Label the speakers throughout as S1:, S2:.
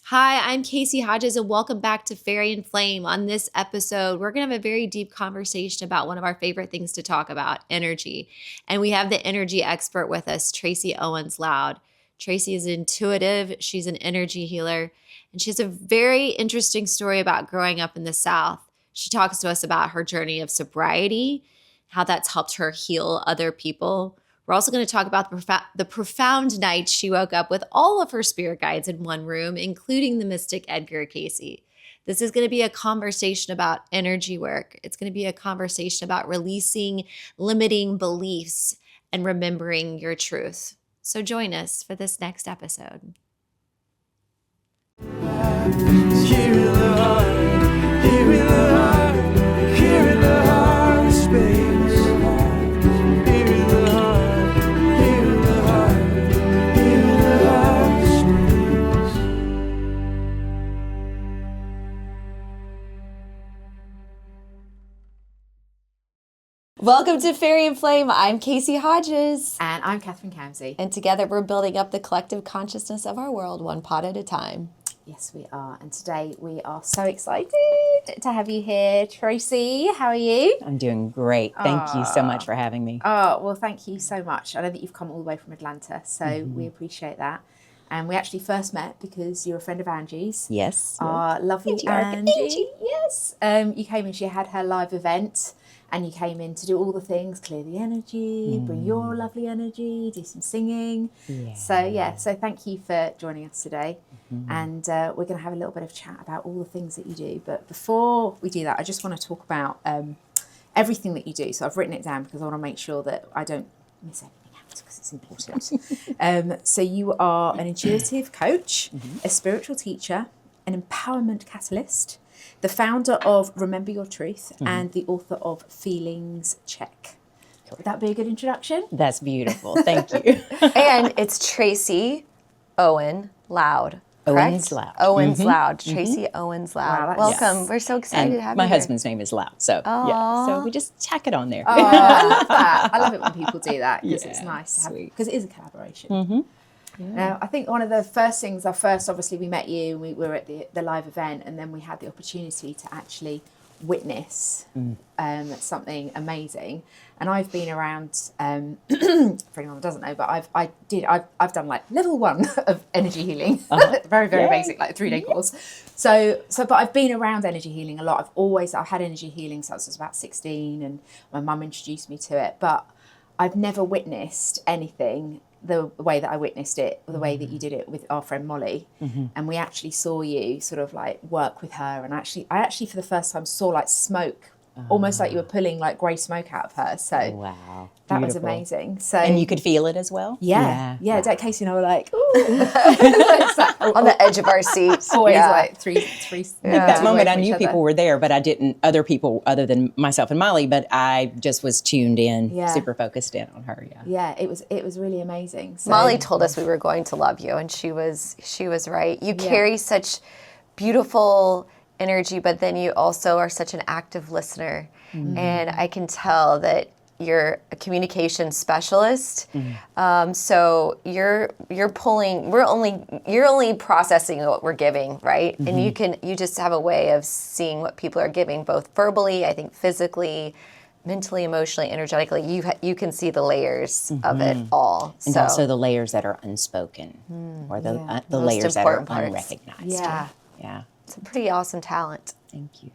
S1: Hi, I'm Casey Hodges, and welcome back to Fairy and Flame. On this episode, we're going to have a very deep conversation about one of our favorite things to talk about, energy. And we have the energy expert with us, Tracey Owens Lowd. Tracey is intuitive, she's an energy healer, and she has a very interesting story about growing up in the South. She talks to us about her journey of sobriety, how that's helped her heal other people. We're also going to talk about the profound night she woke up with all of her spirit guides in one room, including the mystic Edgar Cayce. This is going to be a conversation about energy work. It's going to be a conversation about releasing limiting beliefs and remembering your truth. So join us for this next episode. Welcome to Fairy and Flame. I'm Casey Hodges.
S2: And I'm Catherine Camsey.
S1: And together we're building up the collective consciousness of our world, one pot at a time.
S2: Yes, we are. And today we are so excited to have you here. Tracey, how are you?
S3: I'm doing great. Thank you so much for having me.
S2: Oh, well, thank you so much. I know that you've come all the way from Atlanta, so we appreciate that. And we actually first met because you're a friend of Angie's.
S3: Yes.
S2: Our lovely Angie. Yes. You came and she had her live event. And you came in to do all the things, clear the energy, bring your lovely energy, do some singing.
S3: Yeah.
S2: So thank you for joining us today. And we're going to have a little bit of chat about all the things that you do. But before we do that, I just want to talk about everything that you do. So I've written it down because I want to make sure that I don't miss anything out because it's important. So you are an intuitive coach, a spiritual teacher, an empowerment catalyst, the founder of Remember Your Truth, and the author of Feelings Check. Would that be a good introduction?
S3: That's beautiful. Thank you.
S1: And it's Tracey Owens Lowd.
S3: Owens Lowd.
S1: Owens Lowd. Tracey Owens Lowd.
S2: Wow,
S1: Welcome.
S3: Yes.
S1: We're so excited to have
S3: My
S1: you here.
S3: husband's name is Lowd, so yeah. So we just tack it on there.
S2: Oh, I love that. I love it when people do that because it's
S3: Yeah,
S2: nice to have,
S3: sweet.
S2: because it is a collaboration. Now, I think one of the first things, obviously we met you, we were at the live event, and then we had the opportunity to actually witness something amazing. And I've been around, for anyone who doesn't know, but I've done like level 1 of energy healing, very basic, like a 3-day course. But I've been around energy healing a lot. I've had energy healing since I was about 16, and my mum introduced me to it, but I've never witnessed anything the way that I witnessed it, or the way that you did it with our friend Molly. And we actually saw you sort of like work with her. And I actually for the first time saw like smoke, almost like you were pulling like grey smoke out of her. So
S3: Wow.
S2: that was
S3: Beautiful.
S2: amazing. So
S3: And you could feel it as well?
S2: yeah.
S3: Wow.
S2: Dad Casey and I were like, ooh.
S1: On the edge of our seats.
S2: Always
S1: Yeah.
S2: like three.
S3: At that moment, I
S2: away from
S3: knew
S2: each
S3: people
S2: other.
S3: were there, but I didn't, other people other than myself and Molly, but I just was tuned in,
S2: Yeah.
S3: super focused in on her,
S2: Yeah, it was really amazing. So,
S1: Molly told us we were going to love you, and she was right. You carry such beautiful energy, but then you also are such an active listener. And I can tell that you're a communication specialist. So you're pulling, you're only processing what we're giving, right? And you just have a way of seeing what people are giving, both verbally, I think physically, mentally, emotionally, energetically. You can see the layers of it all.
S3: and
S1: so
S3: also the layers that are unspoken, or the
S1: Most
S3: layers that are
S1: important parts.
S3: unrecognized.
S2: Yeah.
S3: Yeah.
S1: it's a pretty awesome talent.
S3: Thank you.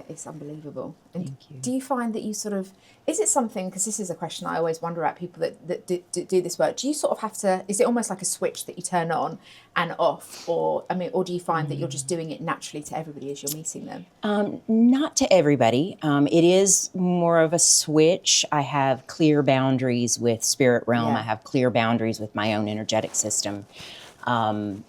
S2: It's unbelievable. And
S3: Thank you.
S2: do you find that you sort of, is it something, because this is a question I always wonder about people that do this work, do you sort of have to, is it almost like a switch that you turn on and off, or do you find that you're just doing it naturally to everybody as you're meeting them?
S3: Not to everybody. It is more of a switch. I have clear boundaries with spirit realm.
S2: Yeah.
S3: I have clear boundaries with my own energetic system. I'm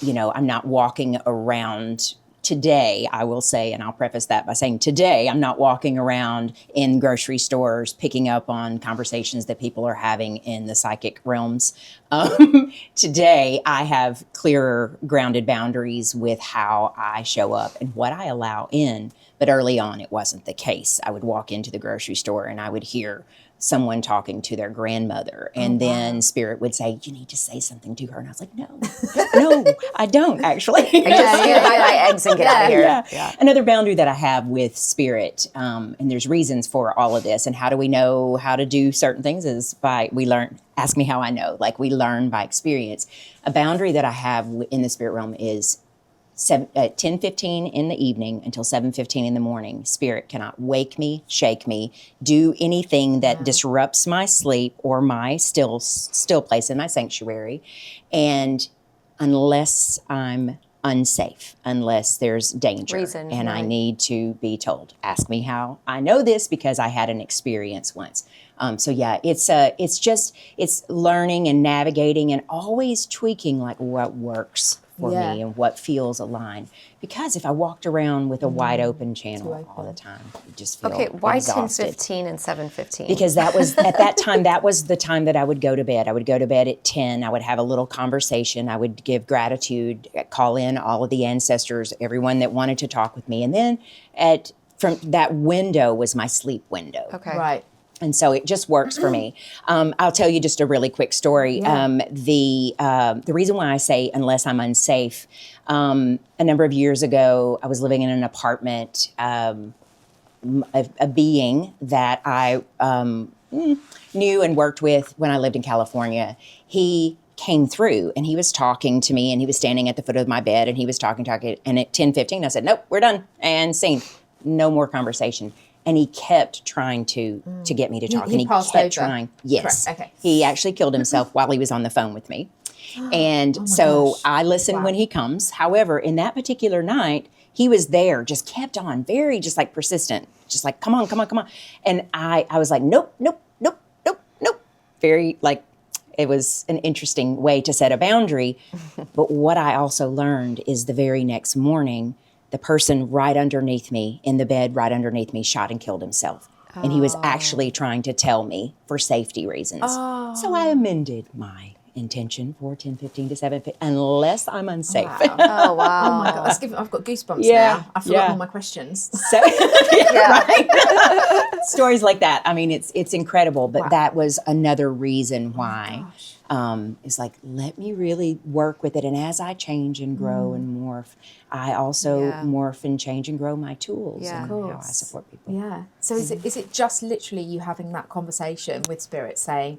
S3: not walking around today, I will say, and I'll preface that by saying today, I'm not walking around in grocery stores picking up on conversations that people are having in the psychic realms. Today, I have clearer, grounded boundaries with how I show up and what I allow in. But early on, it wasn't the case. I would walk into the grocery store and I would hear someone talking to their grandmother, and then Spirit would say, "You need to say something to her," and I was like, "No, no, I don't actually."
S4: I just need to buy my eggs and get out of here.
S3: Yeah. Another boundary that I have with Spirit, and there's reasons for all of this, and how do we know how to do certain things is we learn. Ask me how I know. Like, we learn by experience. A boundary that I have in the spirit realm is 10:15 in the evening until 7:15 in the morning. Spirit cannot wake me, shake me, do anything that disrupts my sleep or my still place in my sanctuary, and unless I'm unsafe, unless there's danger and I need to be told. Ask me how I know this, because I had an experience once. So yeah, it's learning and navigating and always tweaking, like, what works for me and what feels aligned. Because if I walked around with a wide open channel all the time, you just feel
S4: why
S3: exhausted.
S4: 10:15 and 7:15?
S3: Because that was, at that time, that was the time that I would go to bed. I would go to bed at 10. I would have a little conversation. I would give gratitude, call in all of the ancestors, everyone that wanted to talk with me. And then from that window was my sleep window.
S4: Okay.
S2: Right.
S3: And so it just works for me. I'll tell you just a really quick story. The reason why I say unless I'm unsafe, a number of years ago, I was living in an apartment. A being that I knew and worked with when I lived in California, he came through and he was talking to me, and he was standing at the foot of my bed, and he was talking. And at 10:15, I said, "Nope, we're done." And scene. No more conversation. And he kept trying to get me to talk.
S2: He passed over.
S3: Trying. Yes.
S2: Correct. Okay.
S3: He actually killed himself while he was on the phone with me. And so
S2: gosh.
S3: I listen when he comes. However, in that particular night, he was there, just kept on, very just like persistent, just like, come on, come on, come on. And I was like, nope, nope, nope, nope, nope. Very like, it was an interesting way to set a boundary. But what I also learned is the very next morning, the person right underneath me, in the bed right underneath me, shot and killed himself. And he was actually trying to tell me for safety reasons. So I amended my intention for 10:15 to 7:15, unless I'm unsafe.
S2: Wow.
S4: Oh, wow.
S2: Oh my God, I've got goosebumps
S3: Yeah,
S2: now. I've forgotten
S3: yeah.
S2: all my questions.
S3: So, right? Stories like that. I mean, it's incredible. But that was another reason why. It's like, let me really work with it. And as I change and grow and morph, I also morph and change and grow my tools and how I support people.
S2: Yeah. So is it just literally you having that conversation with Spirit saying,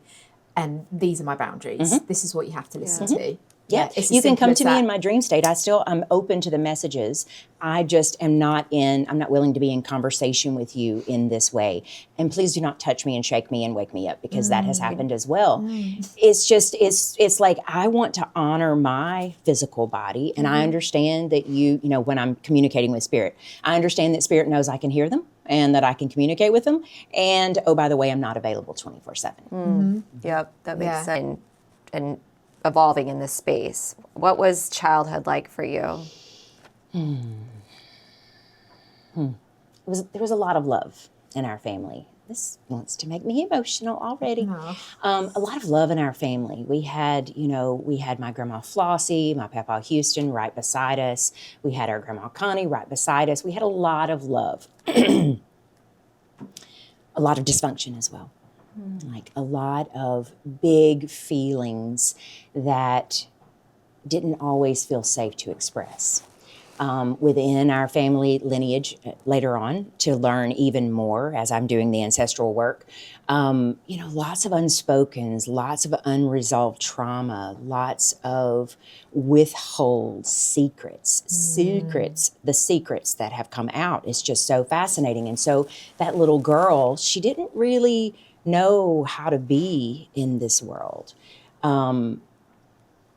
S2: and these are my boundaries. This is what you have to listen to.
S3: Yeah,
S2: it's as
S3: you can
S2: simple
S3: come
S2: as
S3: to
S2: that.
S3: me in my dream state. I'm open to the messages. I just I'm not willing to be in conversation with you in this way. And please do not touch me and shake me and wake me up, because that has happened as well. It's like, I want to honor my physical body. And I understand that when I'm communicating with Spirit, I understand that Spirit knows I can hear them and that I can communicate with them. And, oh, by the way, I'm not available 24/7.
S4: Yep, that makes sense. And evolving in this space, what was childhood like for you?
S3: There was a lot of love in our family. This wants to make me emotional already. A lot of love in our family. We had my grandma Flossie, my papa Houston right beside us. We had our grandma Connie right beside us. We had a lot of love. A lot of dysfunction as well. Like a lot of big feelings that didn't always feel safe to express. Within our family lineage later on, to learn even more as I'm doing the ancestral work, lots of unspokens, lots of unresolved trauma, lots of withhold secrets, the secrets that have come out. It's just so fascinating. And so that little girl, she didn't really know how to be in this world.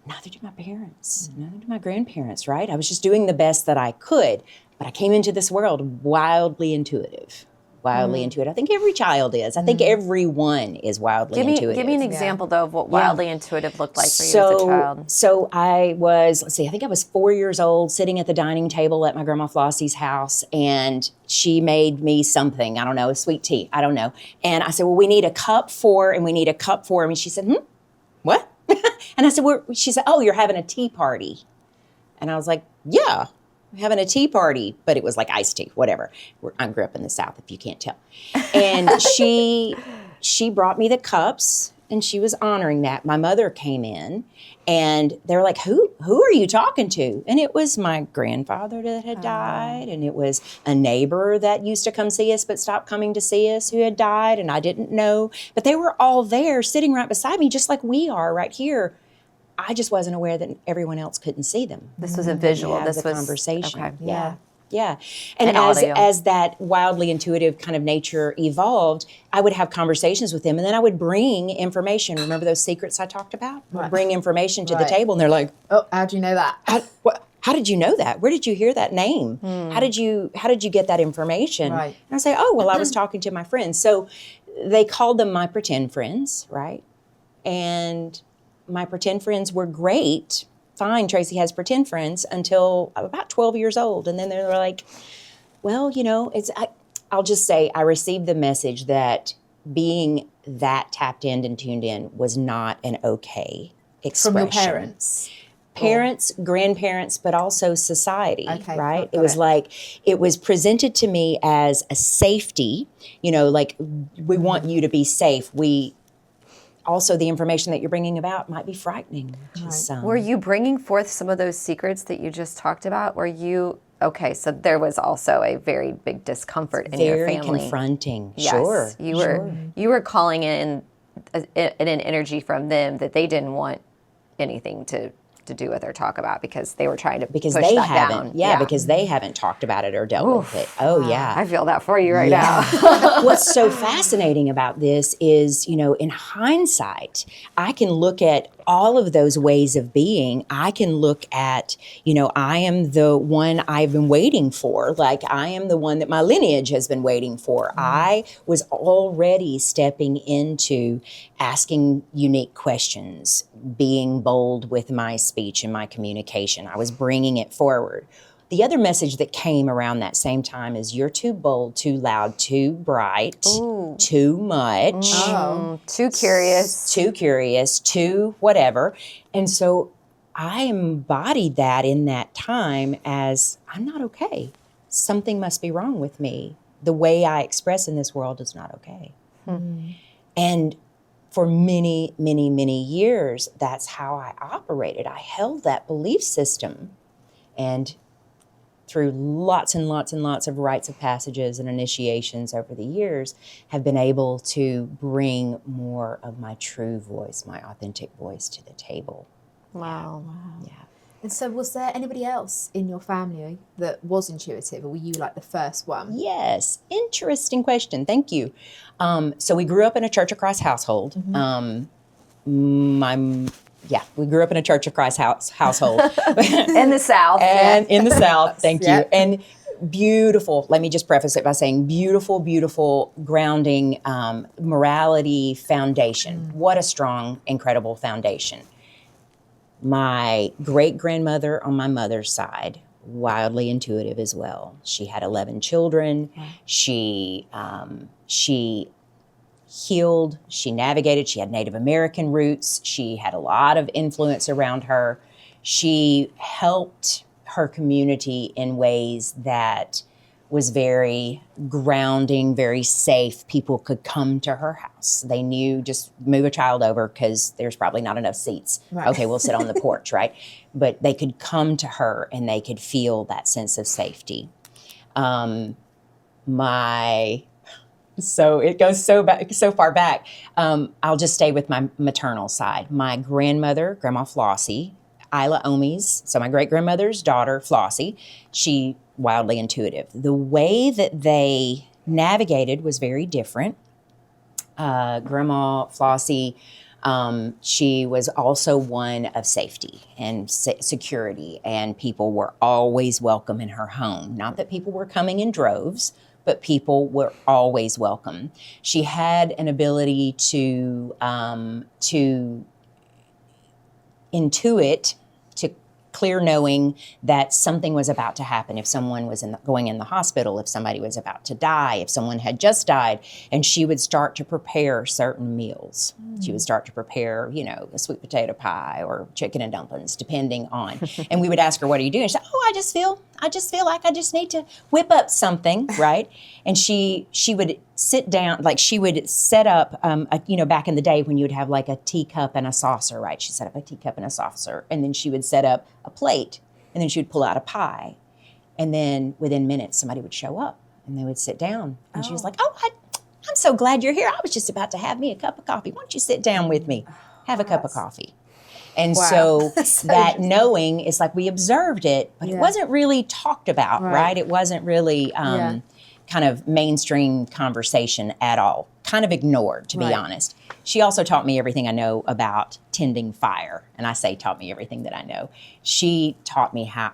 S3: Neither did my parents, neither did my grandparents, right? I was just doing the best that I could, but I came into this world wildly intuitive. I think every child is. I think everyone is wildly intuitive.
S4: Give me an example, though, of what wildly intuitive looked like for you as a child.
S3: So I was, I think I was 4 years old, sitting at the dining table at my grandma Flossie's house, and she made me something, I don't know, a sweet tea, I don't know. And I said, well, we need a cup for, and we need a cup for, and she said, what? And I said, she said, oh, you're having a tea party. And I was like, yeah, I'm having a tea party, but it was like iced tea, whatever. I grew up in the South, if you can't tell. And she she brought me the cups and she was honoring that. My mother came in and they were like, who are you talking to? And it was my grandfather that had died, and it was a neighbor that used to come see us but stopped coming to see us who had died, and I didn't know. But they were all there sitting right beside me, just like we are right here. I just wasn't aware that everyone else couldn't see them.
S4: This was a visual.
S3: Have
S4: This
S3: the
S4: was
S3: conversation.
S4: Okay.
S3: Yeah. Yeah. And
S4: And
S3: as
S4: audio.
S3: as that wildly intuitive kind of nature evolved, I would have conversations with them, and then I would bring information. Remember those secrets I talked about? I would bring information to the table, and they're like,
S2: Oh, how do you know that?
S3: how did you know that? Where did you hear that name? How did you get that information?
S2: Right.
S3: And I say, oh, well, I was talking to my friends. So they called them my pretend friends, right? And my pretend friends were great. Fine, Tracey has pretend friends until about 12 years old. And then they were like, well, I'll just say I received the message that being that tapped in and tuned in was not an okay expression.
S2: From your parents?
S3: Parents, grandparents, but also society,
S2: Okay,
S3: right?
S2: got
S3: It was
S2: it.
S3: like, it was presented to me as a safety, like we want you to be safe. Also, the information that you're bringing about might be frightening to some.
S4: Were you bringing forth some of those secrets that you just talked about? Okay, so there was also a very big discomfort in your
S3: Very
S4: family.
S3: confronting.
S4: Yes,
S3: Sure.
S4: you were calling in an energy from them that they didn't want anything to do with or talk about because they were trying to push
S3: they
S4: that
S3: haven't.
S4: down.
S3: Yeah, because they haven't talked about it or dealt with it. Oh, yeah.
S4: I feel that for you right now.
S3: What's so fascinating about this is, in hindsight, I can look at all of those ways of being. I can look at, I am the one I've been waiting for. Like, I am the one that my lineage has been waiting for. I was already stepping into asking unique questions, being bold with my speech and my communication. I was bringing it forward. The other message that came around that same time is you're too bold, too loud, too bright, too much,
S4: Too curious.
S3: too whatever. And so I embodied that in that time as I'm not okay. Something must be wrong with me. The way I express in this world is not okay. And for many, many, many years, that's how I operated. I held that belief system, and through lots and lots and lots of rites of passages and initiations over the years, have been able to bring more of my true voice, my authentic voice to the table.
S4: Wow.
S3: Yeah.
S2: And so was there anybody else in your family that was intuitive, or were you like the first one?
S3: Yes, interesting question. Thank you. So we grew up in a Church of Christ household. We grew up in a Church of Christ household.
S4: In the South.
S3: And in the South, thank you.
S2: Yeah.
S3: And beautiful, let me just preface it by saying beautiful, beautiful grounding morality foundation. What a strong, incredible foundation. My great-grandmother on my mother's side, wildly intuitive as well. She had 11 children. She healed, she navigated, she had Native American roots. She had a lot of influence around her. She helped her community in ways that was very grounding, very safe. People could come to her house. They knew just move a child over because there's probably not enough seats.
S2: Right.
S3: Okay, we'll sit on the porch, right? But they could come to her and they could feel that sense of safety. So it goes so far back. I'll just stay with my maternal side. My grandmother, Grandma Flossie, Isla Omies, so my great-grandmother's daughter, Flossie, she wildly intuitive. The way that they navigated was very different. Grandma Flossie, she was also one of safety and security, and people were always welcome in her home. Not that people were coming in droves, but people were always welcome. She had an ability to intuit, to clear knowing that something was about to happen. If someone was going in the hospital, if somebody was about to die, if someone had just died, and she would start to prepare certain meals. She would start to prepare, a sweet potato pie or chicken and dumplings, depending on. And we would ask her, what are you doing? She said, I just feel like I just need to whip up something, right? And she would sit down, like she would set up, back in the day when you would have like a teacup and a saucer, right? She'd set up a teacup and a saucer, and then she would set up a plate, and then she would pull out a pie. And then within minutes, somebody would show up and they would sit down. And she was like, I'm so glad you're here. I was just about to have me a cup of coffee. Why don't you sit down with me? Have a cup of coffee. And so that knowing is like we observed it, but it wasn't really talked about, right? It wasn't really kind of mainstream conversation at all. Kind of ignored, to be honest. She also taught me everything I know about tending fire. And I say taught me everything that I know. She taught me how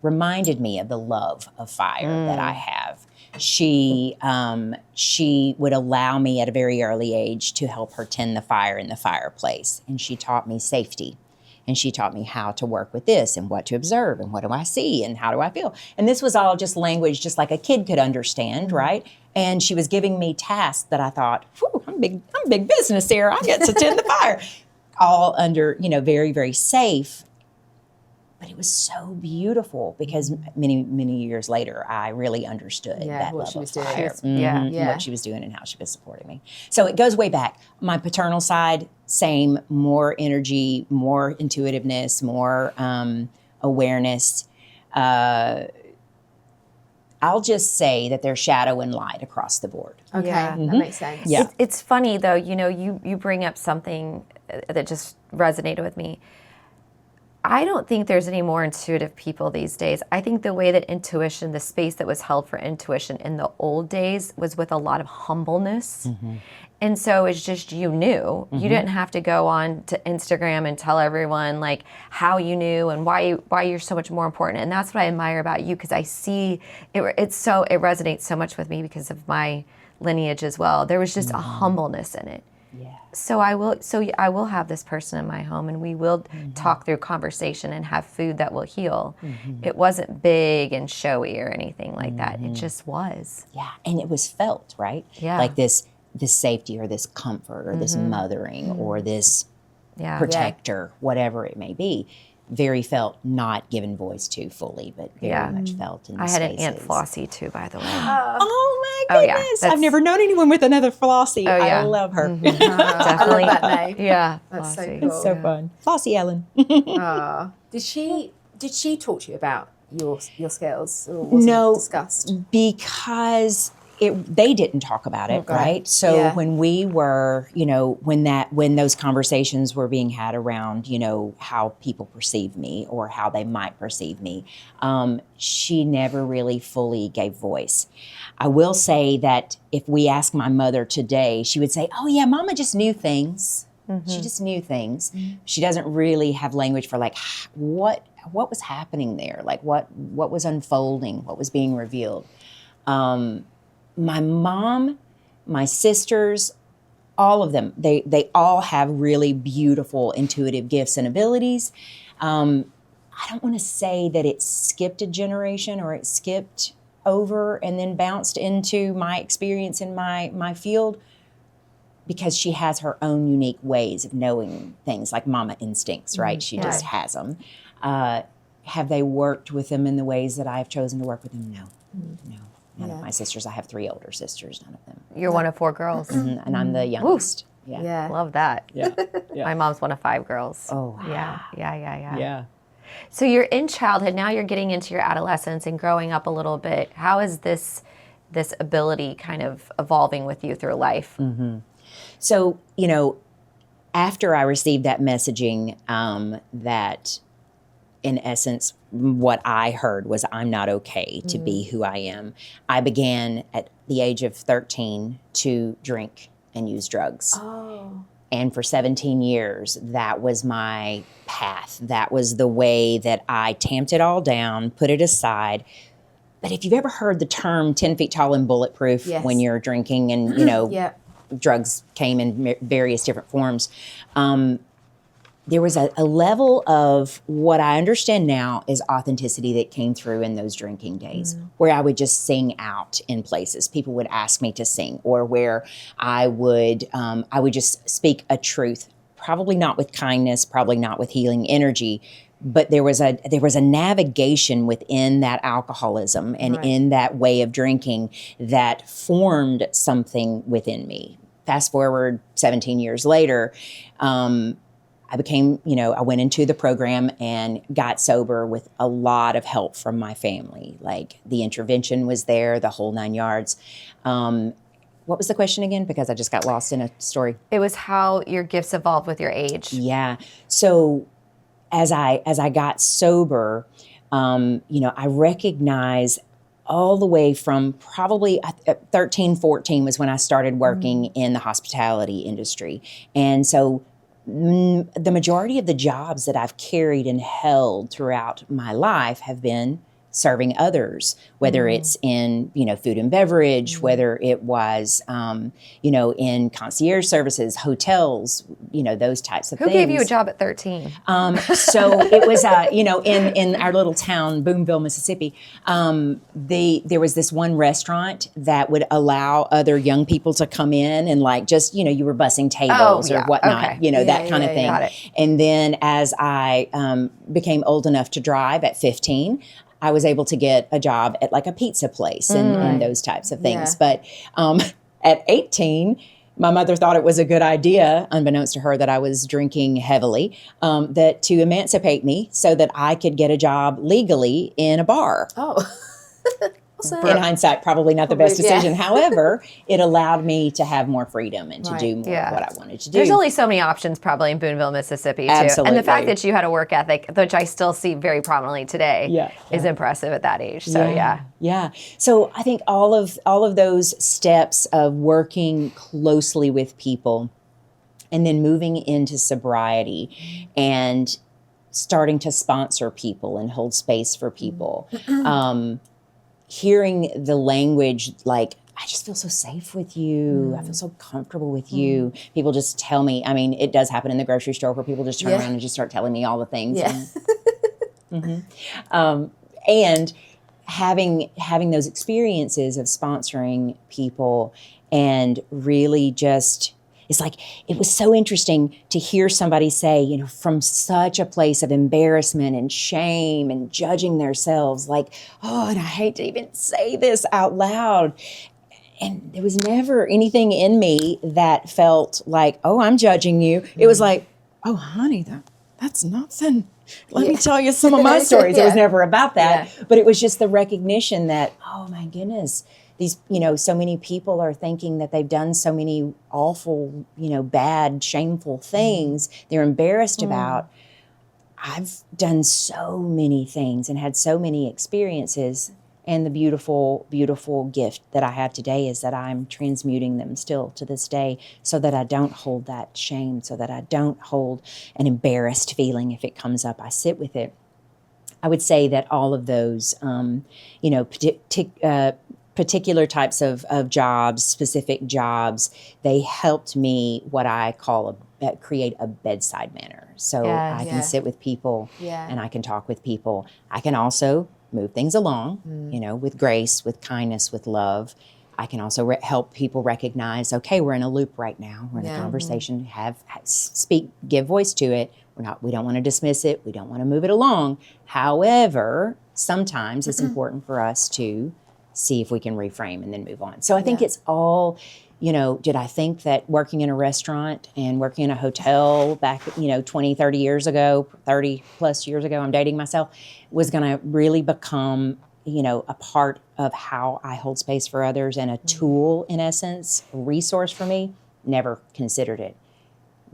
S3: reminded me of the love of fire that I have. She would allow me at a very early age to help her tend the fire in the fireplace. And she taught me safety. And she taught me how to work with this and what to observe and what do I see and how do I feel. And this was all just language just like a kid could understand, right? And she was giving me tasks that I thought, I'm big business here. I get to tend the fire. All under, very, very safe. But it was so beautiful because many, many years later, I really understood that
S2: what
S3: love
S2: she was
S3: of
S2: doing.
S3: fire. What she was doing and how she was supporting me. So it goes way back. My paternal side, same, more energy, more intuitiveness, more awareness. I'll just say that there's shadow and light across the board.
S2: Okay, that makes sense.
S3: Yeah.
S4: It's funny though, you bring up something that just resonated with me. I don't think there's any more intuitive people these days. I think the way that intuition, the space that was held for intuition in the old days was with a lot of humbleness. And so it's just you knew. You didn't have to go on to Instagram and tell everyone like how you knew and why you're so much more important. And that's what I admire about you because I see it resonates so much with me because of my lineage as well. There was just a humbleness in it.
S3: Yeah.
S4: So I will have this person in my home and we will talk through conversation and have food that will heal. It wasn't big and showy or anything like that. It just was.
S3: Yeah. And it was felt, right?
S4: Yeah.
S3: Like this safety or this comfort or this mothering or this protector, whatever it may be. Very felt, not given voice to fully, but very much felt in the spaces.
S4: I had an Aunt Flossie too, by the way.
S3: Oh my goodness. I've never known anyone with another Flossie.
S4: Oh, yeah.
S3: I love her.
S4: Definitely.
S2: I love that name.
S4: Yeah.
S2: That's so
S4: Flossie.
S2: cool.
S3: It's so fun. Flossie Ellen.
S2: Did she talk to you about your skills or was it discussed?
S3: Because they didn't talk about it, right? So when we were, when those conversations were being had around, how people perceive me or how they might perceive me, she never really fully gave voice. I will say that if we ask my mother today, she would say, "Oh yeah, Mama just knew things. She just knew things." She doesn't really have language for like what was happening there, like what was unfolding, what was being revealed. My mom, my sisters, all of them, they all have really beautiful intuitive gifts and abilities. I don't want to say that it skipped a generation or it skipped over and then bounced into my experience in my field because she has her own unique ways of knowing things like mama instincts, right? She just has them. Have they worked with them in the ways that I've chosen to work with them? No. None of my sisters. I have 3 older sisters, none of them.
S4: You're one of 4 girls.
S3: And I'm the youngest.
S2: Yeah.
S4: Love that.
S3: Yeah.
S4: My mom's one of 5 girls.
S3: Oh, wow.
S4: Yeah. So you're in childhood, now you're getting into your adolescence and growing up a little bit. How is this ability kind of evolving with you through life?
S3: So, after I received that messaging, that in essence, what I heard was I'm not okay to be who I am. I began at the age of 13 to drink and use drugs. And for 17 years, that was my path. That was the way that I tamped it all down, put it aside. But if you've ever heard the term 10 feet tall and bulletproof when you're drinking and, drugs came in various different forms, there was a level of what I understand now is authenticity that came through in those drinking days, where I would just sing out in places. People would ask me to sing, or where I would just speak a truth, probably not with kindness, probably not with healing energy, but there was a navigation within that alcoholism and in that way of drinking that formed something within me. Fast forward 17 years later, I became, I went into the program and got sober with a lot of help from my family. Like the intervention was there, the whole 9 yards. What was the question again? Because I just got lost in a story.
S4: It was how your gifts evolved with your age.
S3: Yeah. So as I got sober, I recognized all the way from probably 13, 14 was when I started working in the hospitality industry. And so the majority of the jobs that I've carried and held throughout my life have been serving others, whether it's in, food and beverage, whether it was, in concierge services, hotels, those types of
S4: Who
S3: things.
S4: gave you a job at 13?
S3: So it was, in our little town, Boonville, Mississippi, there was this one restaurant that would allow other young people to come in and you were bussing tables or whatnot, that kind of thing.
S4: Got it.
S3: And then as I became old enough to drive at 15, I was able to get a job at like a pizza place and those types of things.
S2: Yeah.
S3: But at 18, my mother thought it was a good idea, unbeknownst to her that I was drinking heavily, that to emancipate me so that I could get a job legally in a bar.
S2: Oh.
S3: In hindsight, probably not the best decision. However, it allowed me to have more freedom and to do more of what I wanted to do.
S4: There's only so many options probably in Boonville, Mississippi, too.
S3: Absolutely.
S4: And the fact that you had a work ethic, which I still see very prominently today, is impressive at that age. So,
S3: Yeah. So I think all of those steps of working closely with people and then moving into sobriety and starting to sponsor people and hold space for people, hearing the language like, I just feel so safe with you. I feel so comfortable with you. People just tell me, it does happen in the grocery store where people just turn around and just start telling me all the things.
S2: Yeah.
S3: And having those experiences of sponsoring people and really just, it's like, it was so interesting to hear somebody say, from such a place of embarrassment and shame and judging themselves, like, oh, and I hate to even say this out loud. And there was never anything in me that felt like, oh, I'm judging you. It was like, oh, honey, that's nothing. Let me tell you some of my stories. It was never about that. But it was just the recognition that, oh, my goodness, these, so many people are thinking that they've done so many awful, bad, shameful things they're embarrassed about. I've done so many things and had so many experiences. And the beautiful, beautiful gift that I have today is that I'm transmuting them still to this day so that I don't hold that shame, so that I don't hold an embarrassed feeling if it comes up. I sit with it. I would say that all of those, particular types of jobs, specific jobs, they helped me what I call create a bedside manner. So I can sit with people and I can talk with people. I can also move things along, with grace, with kindness, with love. I can also help people recognize, okay, we're in a loop right now. We're in a conversation. Speak, give voice to it. We don't want to dismiss it. We don't want to move it along. However, sometimes it's important for us to see if we can reframe and then move on. So I think it's all, did I think that working in a restaurant and working in a hotel back, 20, 30 years ago, 30 plus years ago, I'm dating myself, was going to really become, a part of how I hold space for others and a tool, in essence, a resource for me? Never considered it.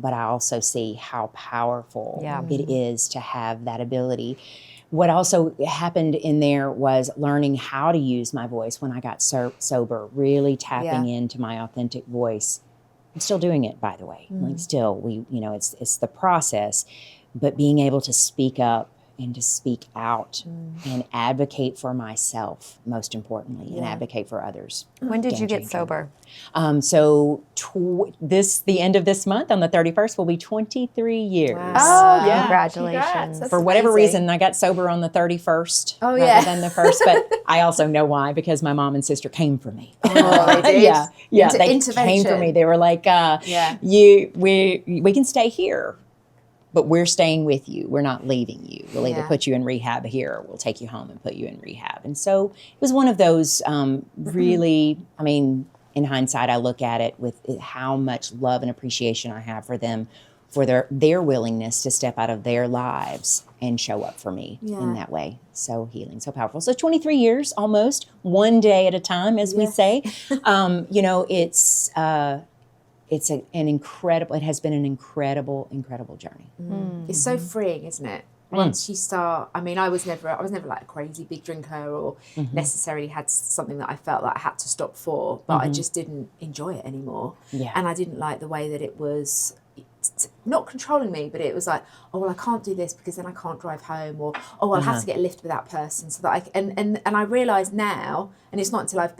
S3: But I also see how powerful it is to have that ability. What also happened in there was learning how to use my voice when I got sober, really tapping into my authentic voice. I'm still doing it, by the way. It's the process, but being able to speak up and to speak out and advocate for myself, most importantly, and advocate for others.
S4: When did you get sober?
S3: So the end of this month, on the 31st, will be 23 years.
S4: Wow. Oh, congratulations.
S3: For whatever reason, I got sober on the 31st rather than the 1st, but I also know why, because my mom and sister came for me.
S2: Oh, they did?
S3: They came for me. They were like, we can stay here, but we're staying with you. We're not leaving you. We'll either
S2: Yeah.
S3: put you in rehab here, or we'll take you home and put you in rehab. And so it was one of those really, I mean, in hindsight, I look at it with how much love and appreciation I have for them, for their willingness to step out of their lives and show up for me in that way. So healing, so powerful. So 23 years, almost, one day at a time, as we say. You know, it has been an incredible journey.
S2: It's so freeing, isn't it? Once you start, I mean, I was never like a crazy big drinker, or necessarily had something that I felt like I had to stop for, but I just didn't enjoy it anymore.
S3: Yeah.
S2: And I didn't like the way that it was not controlling me, but it was like, oh, well, I can't do this because then I can't drive home, or, oh, I'll have to get a lift with that person, so that I and I realise now, and it's not until I've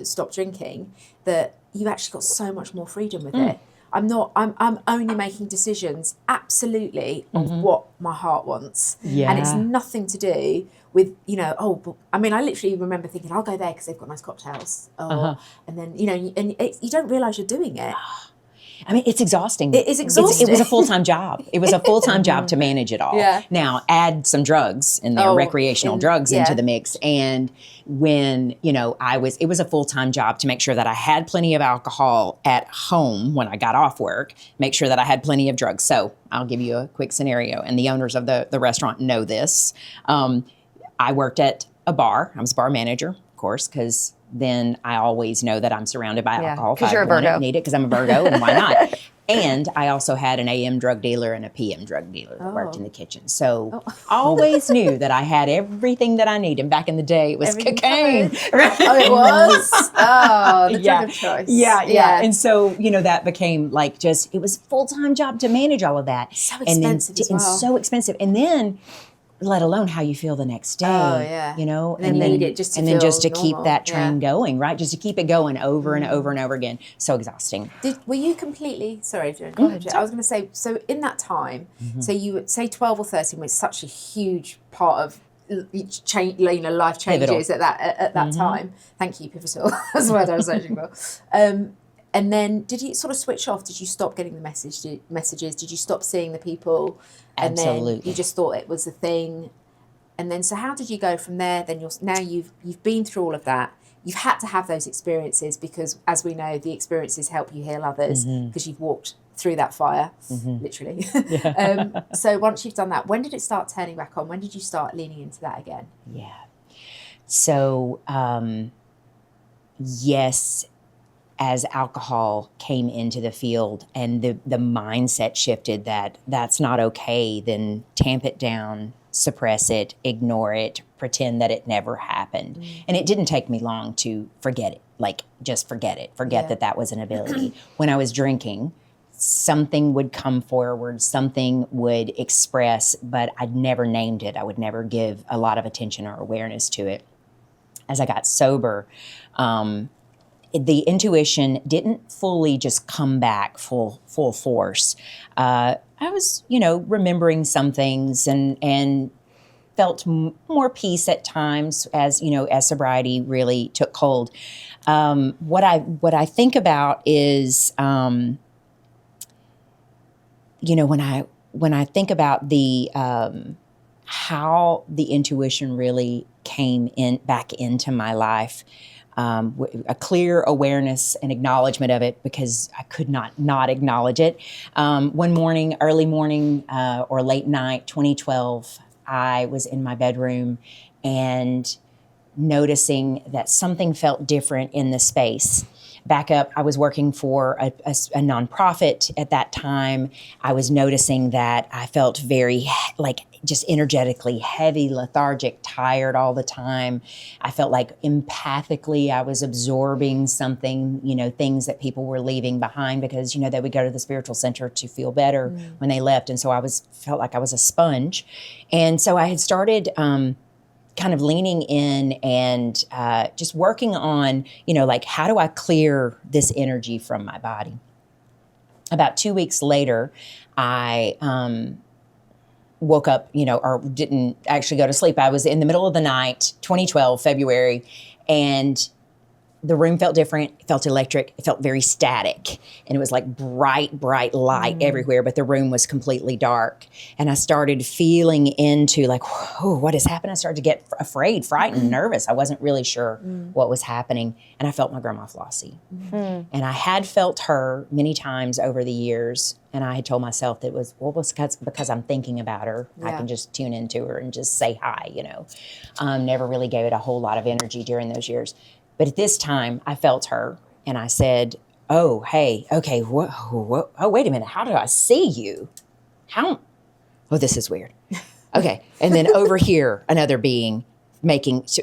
S2: stopped drinking, that you've actually got so much more freedom with it. I'm only making decisions absolutely of what my heart wants.
S3: Yeah.
S2: And it's nothing to do with, you know, I mean, I literally remember thinking, I'll go there because they've got nice cocktails. And then, you know, you don't realise you're doing it.
S3: I mean, it's exhausting.
S2: It is exhausting.
S3: It was a full-time job. It was a full-time job to manage it all.
S2: Yeah.
S3: Now, add some drugs in there, recreational drugs into the mix. And when, you know, it was a full-time job to make sure that I had plenty of alcohol at home when I got off work, make sure that I had plenty of drugs. So I'll give you a quick scenario. And the owners of the restaurant know this. I worked at a bar. I was a bar manager, of course, because then I always know that I'm surrounded by alcohol.
S4: Because you're a Virgo.
S3: Need it because I'm a Virgo, and why not? And I also had an AM drug dealer and a PM drug dealer that worked in the kitchen. So always knew that I had everything that I need. And back in the day, it was
S2: Everything
S3: cocaine.
S2: covered. Oh, it was? Oh, the drug of choice.
S3: Yeah. And so, you know, that became like it was a full-time job to manage all of that.
S2: So expensive as well.
S3: And so expensive. And then, let alone how you feel the next day.
S2: Oh, yeah.
S3: You know,
S2: And then need it just to
S3: and then
S2: feel
S3: just to keep
S2: normal.
S3: that train going, right? Just to keep it going over and over and over again. So exhausting.
S2: Were you completely, sorry, go ahead. I was going to say, so in that time, so you would say 12 or 13 was such a huge part of change, you know, life changes
S3: Pivotal.
S2: at that time. Thank you, pivotal. That's the word I was searching for. And then did you sort of switch off? Did you stop getting the messages? Did you stop seeing the people? And
S3: Absolutely.
S2: then you just thought it was a thing. And then, so how did you go from there? Then you've been through all of that. You've had to have those experiences because, as we know, the experiences help you heal others because you've walked through that fire, literally. So once you've done that, when did it start turning back on? When did you start leaning into that again?
S3: Yeah. So, yes, as alcohol came into the field and the mindset shifted that that's not okay, then tamp it down, suppress it, ignore it, pretend that it never happened. And it didn't take me long to forget it, like just forget it, forget that was an ability. When I was drinking, something would come forward, something would express, but I'd never named it. I would never give a lot of attention or awareness to it. As I got sober, the intuition didn't fully just come back full force. I was, you know, remembering some things and felt more peace at times as, you know, as sobriety really took hold. What I think about is, you know, when I think about the how the intuition really came back into my life. A clear awareness and acknowledgement of it because I could not acknowledge it. One morning, early morning or late night, 2012, I was in my bedroom and noticing that something felt different in the space. Back up, I was working for a nonprofit at that time. I was noticing that I felt very just energetically heavy, lethargic, tired all the time. I felt like empathically I was absorbing something, you know, things that people were leaving behind because, you know, they would go to the spiritual center to feel better when they left. And so felt like I was a sponge. And so I had started kind of leaning in and just working on, you know, like, how do I clear this energy from my body? About 2 weeks later, I woke up, you know, or didn't actually go to sleep. I was in the middle of the night, 2012, February, and the room felt different. It felt electric. It felt very static. And it was like bright light everywhere, but the room was completely dark. And I started feeling into like, whoa, what is happening? I started to get afraid, frightened, nervous. I wasn't really sure what was happening. And I felt my grandma Flossie. And I had felt her many times over the years. And I had told myself that it was, because I'm thinking about her. I can just tune into her and just say hi, Never really gave it a whole lot of energy during those years. But at this time, I felt her, and I said, oh, hey, okay, oh, wait a minute, how do I see you? Oh, this is weird. Okay, and then over here, another being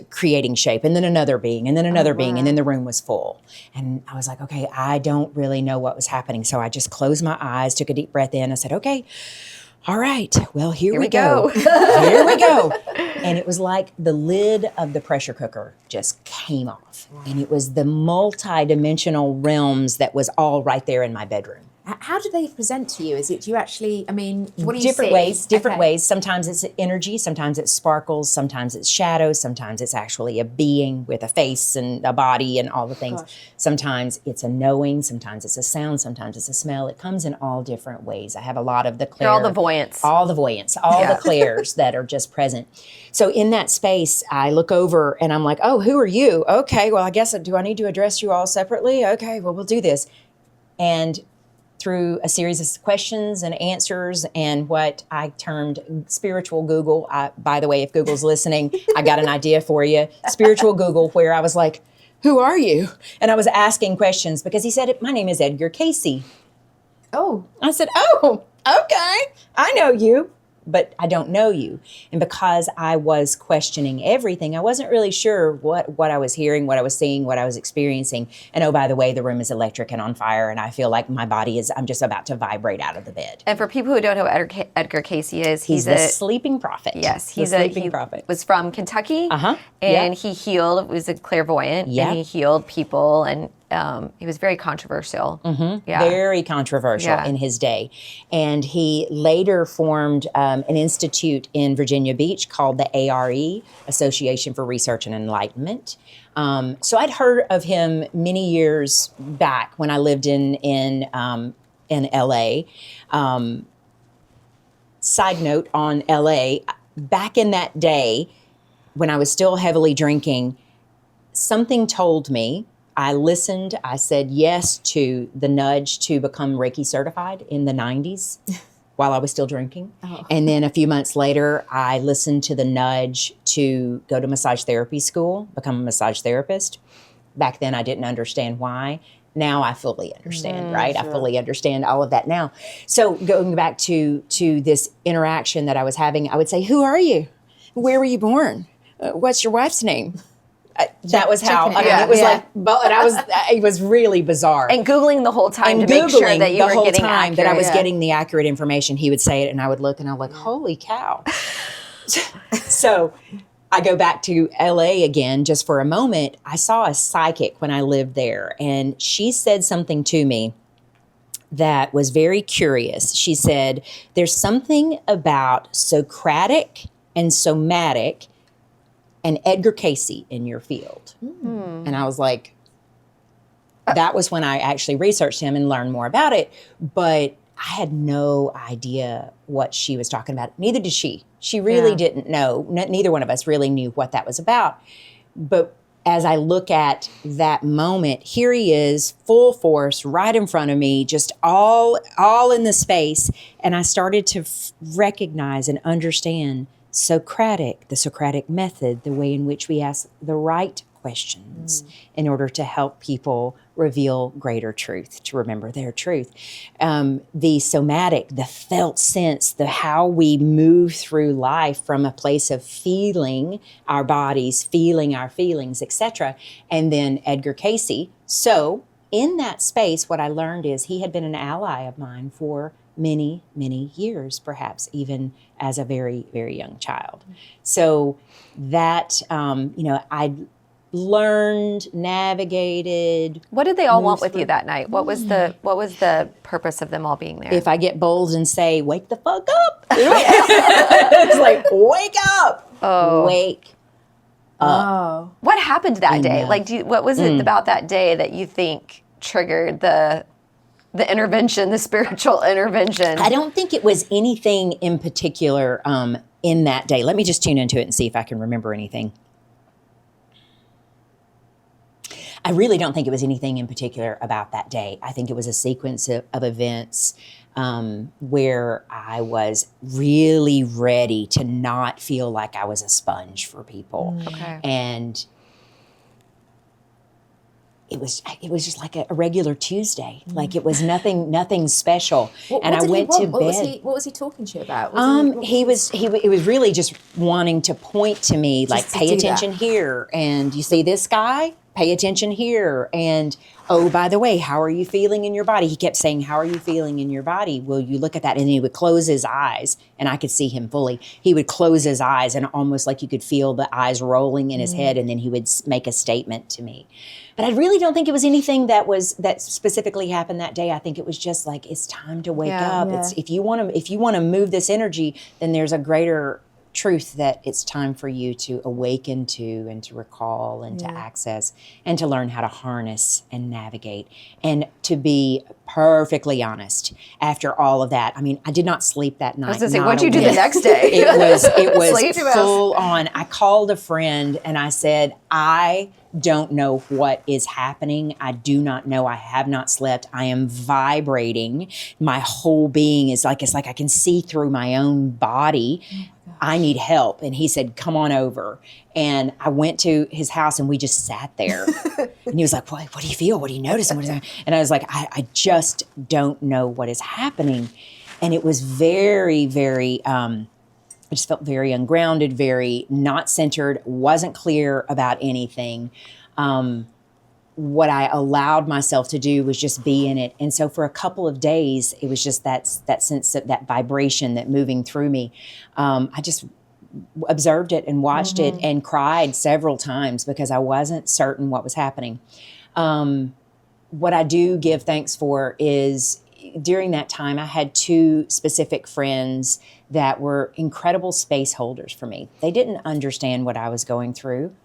S3: creating shape, and then another being, and then another being, and then the room was full. And I was like, okay, I don't really know what was happening. So I just closed my eyes, took a deep breath in. I said, okay, all right, well, here we go. Here we go. And it was like the lid of the pressure cooker just came off. And it was the multi-dimensional realms that was all right there in my bedroom.
S2: How do they present to you? Is it, do you actually, I mean, what do you
S3: Different
S2: see?
S3: Different ways. Sometimes it's energy, sometimes it's sparkles, sometimes it's shadows, sometimes it's actually a being with a face and a body and all the things.
S2: Gosh.
S3: Sometimes it's a knowing, sometimes it's a sound, sometimes it's a smell. It comes in all different ways. I have a lot of the
S4: They're all the voyants.
S3: all the clairs that are just present. So in that space, I look over and I'm like, oh, who are you? Okay, well, I guess, do I need to address you all separately? Okay, well, we'll do this. And through a series of questions and answers and what I termed spiritual Google. By the way, if Google's listening, I got an idea for you. Spiritual Google, where I was like, who are you? And I was asking questions because he said, my name is Edgar Cayce.
S2: Oh.
S3: I said, oh, okay, I know you, but I don't know you. And because I was questioning everything, I wasn't really sure what I was hearing, what I was seeing, what I was experiencing. And oh, by the way, the room is electric and on fire, and I feel like my body I'm just about to vibrate out of the bed.
S4: And for people who don't know what Edgar Cayce is,
S3: He's the sleeping prophet.
S4: Yes,
S3: he prophet.
S4: Was from Kentucky, and he was a clairvoyant, and he healed people, and he was very controversial.
S3: Very controversial in his day. And he later formed an institute in Virginia Beach called the ARE, Association for Research and Enlightenment. So I'd heard of him many years back when I lived in LA. Side note on LA, back in that day, when I was still heavily drinking, something told me, I listened, I said yes to the nudge to become Reiki certified in the 90s while I was still drinking. Oh. And then a few months later, I listened to the nudge to go to massage therapy school, become a massage therapist. Back then, I didn't understand why. Now I fully understand, right? Sure. I fully understand all of that now. So going back to this interaction that I was having, I would say, who are you? Where were you born? What's your wife's name? That was how, it was like, but it was really bizarre.
S4: And Googling the whole time to make sure that you were getting accurate.
S3: That I was getting the accurate information. He would say it and I would look and I was like, holy cow. So I go back to LA again just for a moment. I saw a psychic when I lived there, and she said something to me that was very curious. She said, there's something about Socratic and somatic and Edgar Cayce in your field. Mm. And I was like, that was when I actually researched him and learned more about it. But I had no idea what she was talking about. Neither did she. She really didn't know. Neither one of us really knew what that was about. But as I look at that moment, here he is, full force, right in front of me, just all in the space. And I started to recognize and understand the Socratic method, the way in which we ask the right questions in order to help people reveal greater truth, to remember their truth. The somatic, the felt sense, how we move through life from a place of feeling our bodies, feeling our feelings, etc. And then Edgar Cayce. So in that space, what I learned is he had been an ally of mine for many, many years, perhaps even as a very, very young child. So that, I learned, navigated.
S4: What did they all want with you that night? What was the purpose of them all being there?
S3: If I get bold and say, wake the fuck up. It's like, wake up. Oh. Wake
S2: Oh.
S4: What happened that day?
S3: the-
S4: Like, what was it about that day that you think triggered the intervention, the spiritual intervention?
S3: I don't think it was anything in particular in that day. Let me just tune into it and see if I can remember anything. I really don't think it was anything in particular about that day. I think it was a sequence of events where I was really ready to not feel like I was a sponge for people.
S4: Okay.
S3: And it was just like a regular Tuesday. Like it was nothing special.
S2: What
S3: I
S2: did he
S3: went
S2: want?
S3: to
S2: What
S3: bed.
S2: was he talking to you about?
S3: It was really just wanting to point to me, like,
S2: Just to
S3: pay
S2: do
S3: attention
S2: that.
S3: here, and you see this guy, pay attention here, and oh, by the way, how are you feeling in your body? He kept saying, how are you feeling in your body? Will you look at that? And he would close his eyes, and I could see him fully. He would close his eyes, and almost like you could feel the eyes rolling in his head, and then he would make a statement to me. But I really don't think it was anything that specifically happened that day. I think it was just like, it's time to wake up.
S2: Yeah.
S3: It's if you want to move this energy, then there's a greater truth that it's time for you to awaken to and to recall and to access and to learn how to harness and navigate. And to be perfectly honest, after all of that, I mean, I did not sleep that night.
S4: I was going to say,
S3: not
S4: what'd
S3: a
S4: you do the
S3: wink.
S4: next day?
S3: It was
S4: Sleep?
S3: full on. I called a friend and I said, I don't know what is happening. I do not know. I have not slept. I am vibrating. My whole being is like, it's like I can see through my own body. I need help. And he said, come on over. And I went to his house and we just sat there. And he was like, what do you feel? What do you notice? And what is that? And I was like, I just don't know what is happening. And it was very, very, I just felt very ungrounded, very not centered, wasn't clear about anything. What I allowed myself to do was just be in it. And so for a couple of days, it was just that sense of that vibration that moving through me. I just observed it and watched it and cried several times because I wasn't certain what was happening. What I do give thanks for is during that time, I had two specific friends that were incredible space holders for me. They didn't understand what I was going through.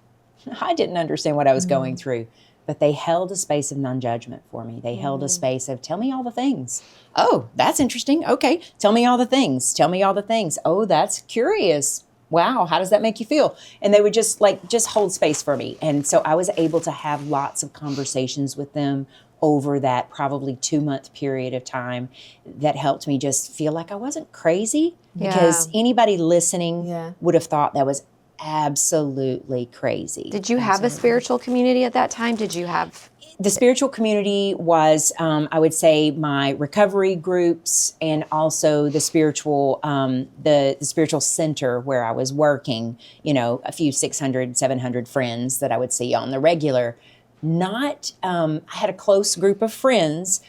S3: I didn't understand what I was going through, but they held a space of non-judgment for me. They held a space of, tell me all the things. Oh, that's interesting. Okay, tell me all the things. Tell me all the things. Oh, that's curious. Wow, how does that make you feel? And they would just hold space for me. And so I was able to have lots of conversations with them over that probably 2-month period of time that helped me just feel like I wasn't crazy, because anybody listening would have thought that was absolutely crazy.
S4: Did you have a spiritual community at that time? Did you have...
S3: The spiritual community was, I would say, my recovery groups, and also the spiritual, the spiritual center where I was working. You know, a few 600, 700 friends that I would see on the regular. Not, I had a close group of friends,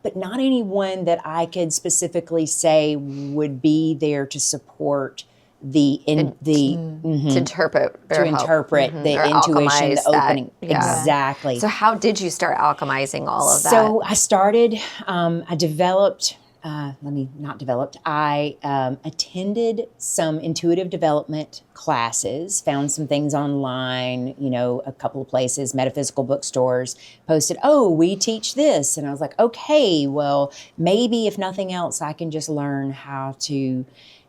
S3: but not anyone that I could specifically say would be there to support to
S4: interpret
S3: the
S4: or
S3: intuition, the opening.
S4: Yeah.
S3: Exactly.
S4: So how did you start alchemizing all of that?
S3: So I started, I developed, I attended some intuitive development classes, found some things online, you know, a couple of places, metaphysical bookstores posted, oh, we teach this. And I was like, okay, well, maybe if nothing else, I can just learn how to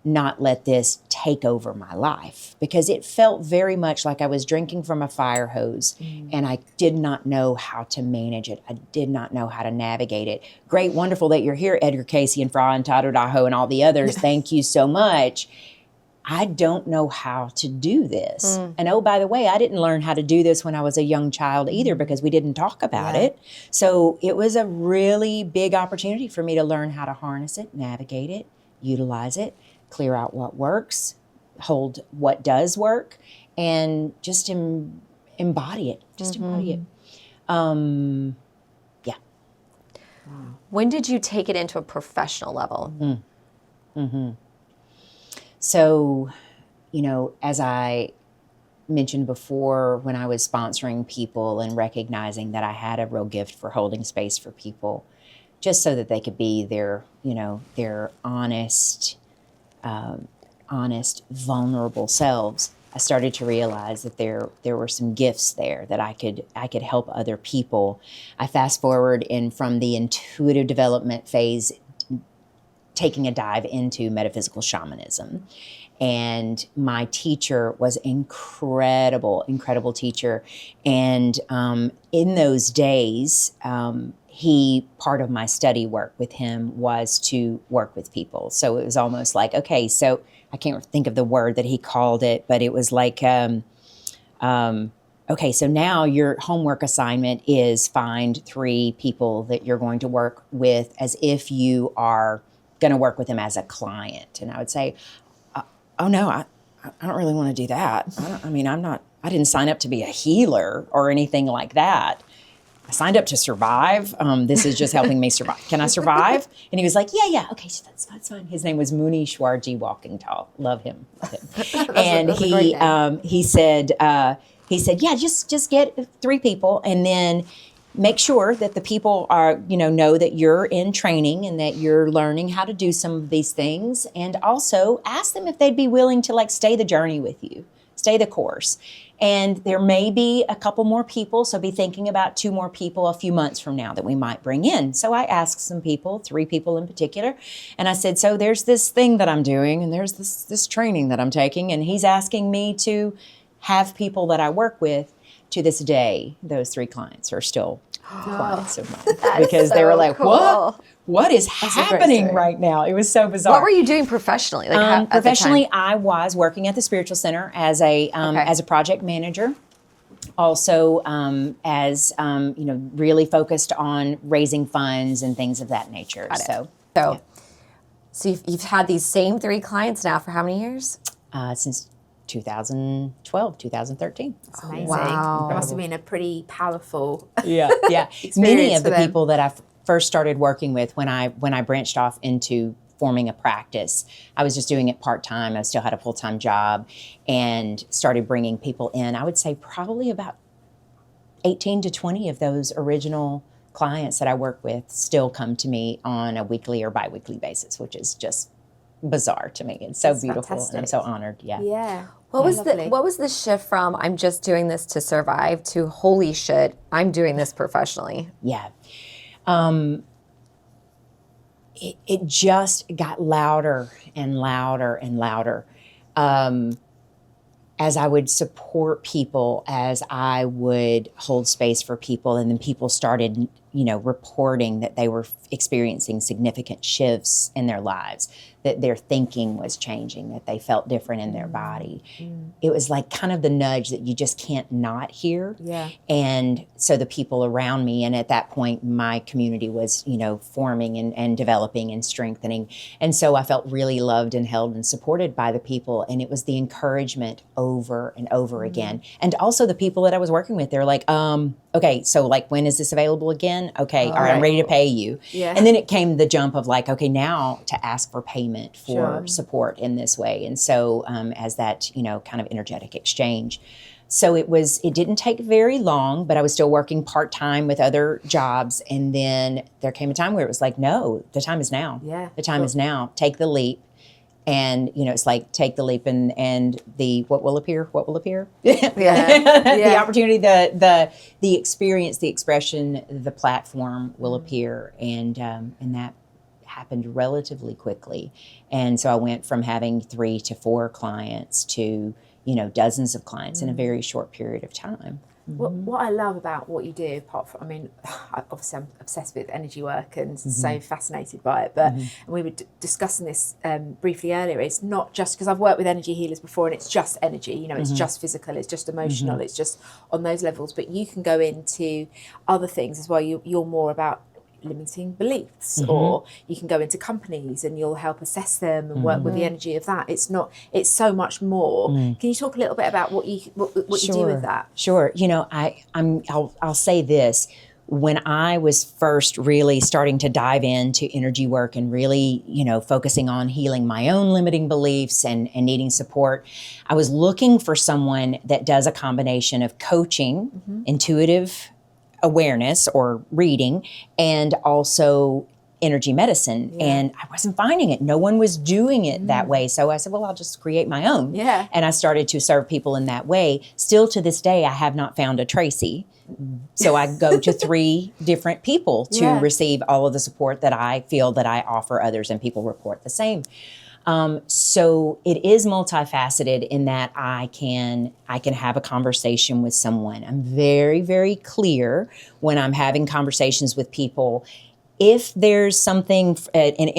S3: not let this take over my life, because it felt very much like I was drinking from a fire hose and I did not know how to manage it. I did not know how to navigate it. Great, wonderful that you're here, Edgar Cayce and Fra and Tato Daho and all the others. Thank you so much. I don't know how to do this. And oh, by the way, I didn't learn how to do this when I was a young child either, because we didn't talk about it. So it was a really big opportunity for me to learn how to harness it, navigate it, utilize it, clear out what works, hold what does work, and just embody it. Just embody it.
S4: When did you take it into a professional level?
S3: So, you know, as I mentioned before, when I was sponsoring people and recognizing that I had a real gift for holding space for people, just so that they could be their, you know, their honest, vulnerable selves, I started to realize that there were some gifts there that I could help other people. I fast forward and from the intuitive development phase, taking a dive into metaphysical shamanism. And my teacher was incredible teacher. And in those days, part of my study work with him was to work with people. So it was almost like, okay, so I can't think of the word that he called it, but it was like, okay, so now your homework assignment is find 3 people that you're going to work with as if you are going to work with them as a client. And I would say, oh no, I don't really want to do that. I didn't sign up to be a healer or anything like that. I signed up to survive. This is just helping me survive. Can I survive? And he was like, yeah. Okay, so that's fine. His name was Muni Shwarji Walking Tall. Love him. And he said, yeah, just get 3 people and then make sure that the people are, know that you're in training and that you're learning how to do some of these things. And also ask them if they'd be willing to stay the journey with you, stay the course. And there may be a couple more people. So be thinking about 2 more people a few months from now that we might bring in. So I asked some people, 3 people in particular. And I said, so there's this thing that I'm doing and there's this training that I'm taking. And he's asking me to have people that I work with. To this day, those 3 clients are still clients of mine because they were like,
S4: cool.
S3: What is happening right now? It was so bizarre.
S4: What were you doing professionally?
S3: Professionally, I was working at the Spiritual Center as a project manager. Also, as really focused on raising funds and things of that nature.
S4: So you've had these same 3 clients now for how many years?
S3: Since 2012, 2013.
S2: That's amazing.
S4: Wow.
S2: It must have been a pretty powerful
S3: Yeah. Many of the people that I first started working with when I branched off into forming a practice, I was just doing it part-time. I still had a full-time job and started bringing people in. I would say probably about 18 to 20 of those original clients that I work with still come to me on a weekly or bi-weekly basis, which is just bizarre to me. It's so
S2: That's
S3: beautiful
S2: fantastic.
S3: and I'm so honored.
S2: Yeah.
S4: What
S2: Lovely.
S4: was the shift from I'm just doing this to survive to holy shit, I'm doing this professionally?
S3: Yeah. It just got louder and louder and louder. As I would support people, as I would hold space for people, and then people started, reporting that they were experiencing significant shifts in their lives, that their thinking was changing, that they felt different in their body. It was like kind of the nudge that you just can't not hear.
S2: Yeah.
S3: And so the people around me, and at that point, my community was, forming and developing and strengthening. And so I felt really loved and held and supported by the people. And it was the encouragement over and over again. And also the people that I was working with, they're like, okay, so when is this available again? Okay, all right, I'm ready to pay you.
S2: Yeah.
S3: And then it came the jump of okay, now to ask for payment for support in this way. And so as that, kind of energetic exchange. So it didn't take very long, but I was still working part-time with other jobs. And then there came a time where it was like, no, the time is now.
S2: Yeah.
S3: The time is now. Take the leap. And, it's like, take the leap and the, what will appear? The opportunity, the experience, the expression, the platform will appear. And that happened relatively quickly. And so I went from having 3 to 4 clients to, dozens of clients in a very short period of time.
S2: What I love about what you do, apart from, obviously I'm obsessed with energy work and so fascinated by it, but and we were discussing this briefly earlier, it's not just, because I've worked with energy healers before and it's just energy, it's just physical, it's just emotional, it's just on those levels, but you can go into other things as well. You're more about limiting beliefs, or you can go into companies and you'll help assess them and work with the energy of that. It's so much more. Can you talk a little bit about what you do with that?
S3: Sure. I'll say this. When I was first really starting to dive into energy work and really, focusing on healing my own limiting beliefs and needing support, I was looking for someone that does a combination of coaching, intuitive awareness or reading, and also energy medicine, and I wasn't finding it. No one was doing it that way. So I said, well, I'll just create my own.
S2: Yeah.
S3: And I started to serve people in that way. Still to this day, I have not found a Tracey. So I go to 3 different people to receive all of the support that I feel that I offer others, and people report the same. So it is multifaceted in that I can have a conversation with someone. I'm very, very clear when I'm having conversations with people. If there's something, an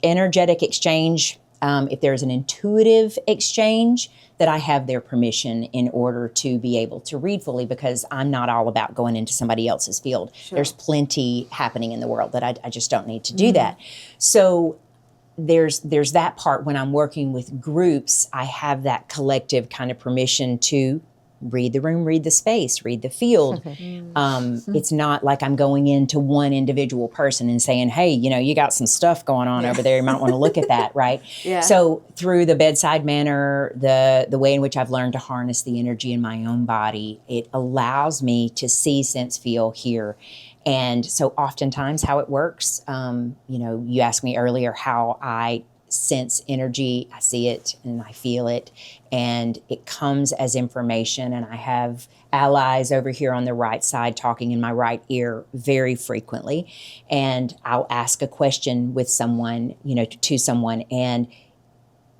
S3: energetic exchange, if there's an intuitive exchange, that I have their permission in order to be able to read fully, because I'm not all about going into somebody else's field. Sure. There's plenty happening in the world that I just don't need to do that. So there's that part. When I'm working with groups, I have that collective kind of permission to read the room, read the space, read the field. It's not like I'm going into one individual person and saying, hey, you got some stuff going on over there. You might want to look at that, right? So through the bedside manner, the way in which I've learned to harness the energy in my own body, it allows me to see, sense, feel, hear. And so oftentimes how it works, you asked me earlier how I sense energy. I see it and I feel it, and it comes as information. And I have allies over here on the right side talking in my right ear very frequently. And I'll ask a question with someone, to someone, and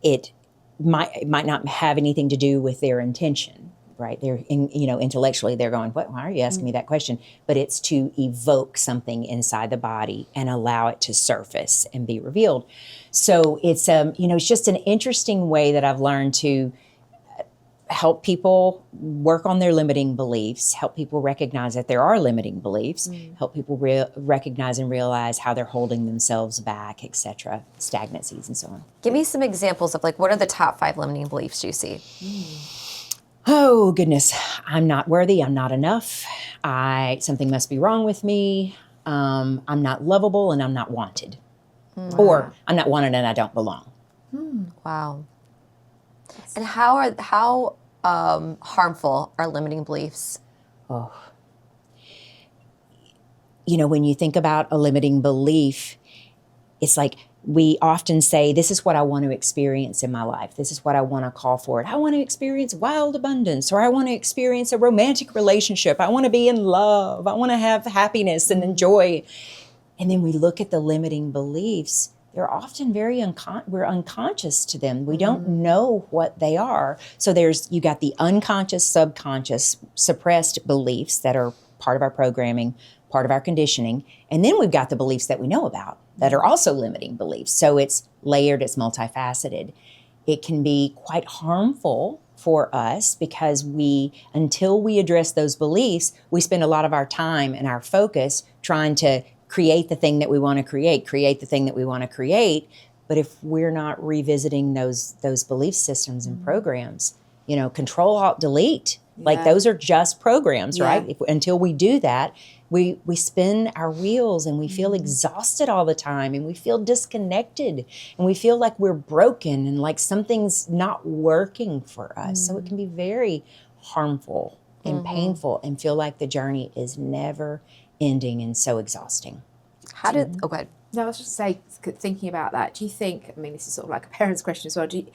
S3: it might not have anything to do with their intention. Right. They're, intellectually, they're going, why are you asking me that question? But it's to evoke something inside the body and allow it to surface and be revealed. So it's, it's just an interesting way that I've learned to help people work on their limiting beliefs, help people recognize that there are limiting beliefs, help people recognize and realize how they're holding themselves back, et cetera, stagnancies and so on.
S4: Give me some examples of what are the top 5 limiting beliefs you see?
S3: Oh, goodness, I'm not worthy, I'm not enough, something must be wrong with me, I'm not lovable and I'm not wanted. Or I'm not wanted and I don't belong.
S4: Wow. And how harmful are limiting beliefs?
S3: Oh. When you think about a limiting belief, it's like we often say, this is what I want to experience in my life. This is what I want to call for it. I want to experience wild abundance, or I want to experience a romantic relationship. I want to be in love. I want to have happiness and enjoy. And then we look at the limiting beliefs. They're often we're unconscious to them. We don't know what they are. So you got the unconscious, subconscious, suppressed beliefs that are part of our programming, part of our conditioning. And then we've got the beliefs that we know about that are also limiting beliefs. So it's layered, it's multifaceted. It can be quite harmful for us because until we address those beliefs, we spend a lot of our time and our focus trying to create the thing that we want to create the thing that we want to create. But if we're not revisiting those belief systems and programs, Control, Alt, Delete, those are just programs, right? Until we do that, we spin our wheels and we feel exhausted all the time, and we feel disconnected, and we feel like we're broken and like something's not working for us. So it can be very harmful and painful and feel like the journey is never ending and so exhausting.
S4: Go ahead.
S2: No, I was just say, thinking about that, do you think, this is sort of like a parent's question as well, do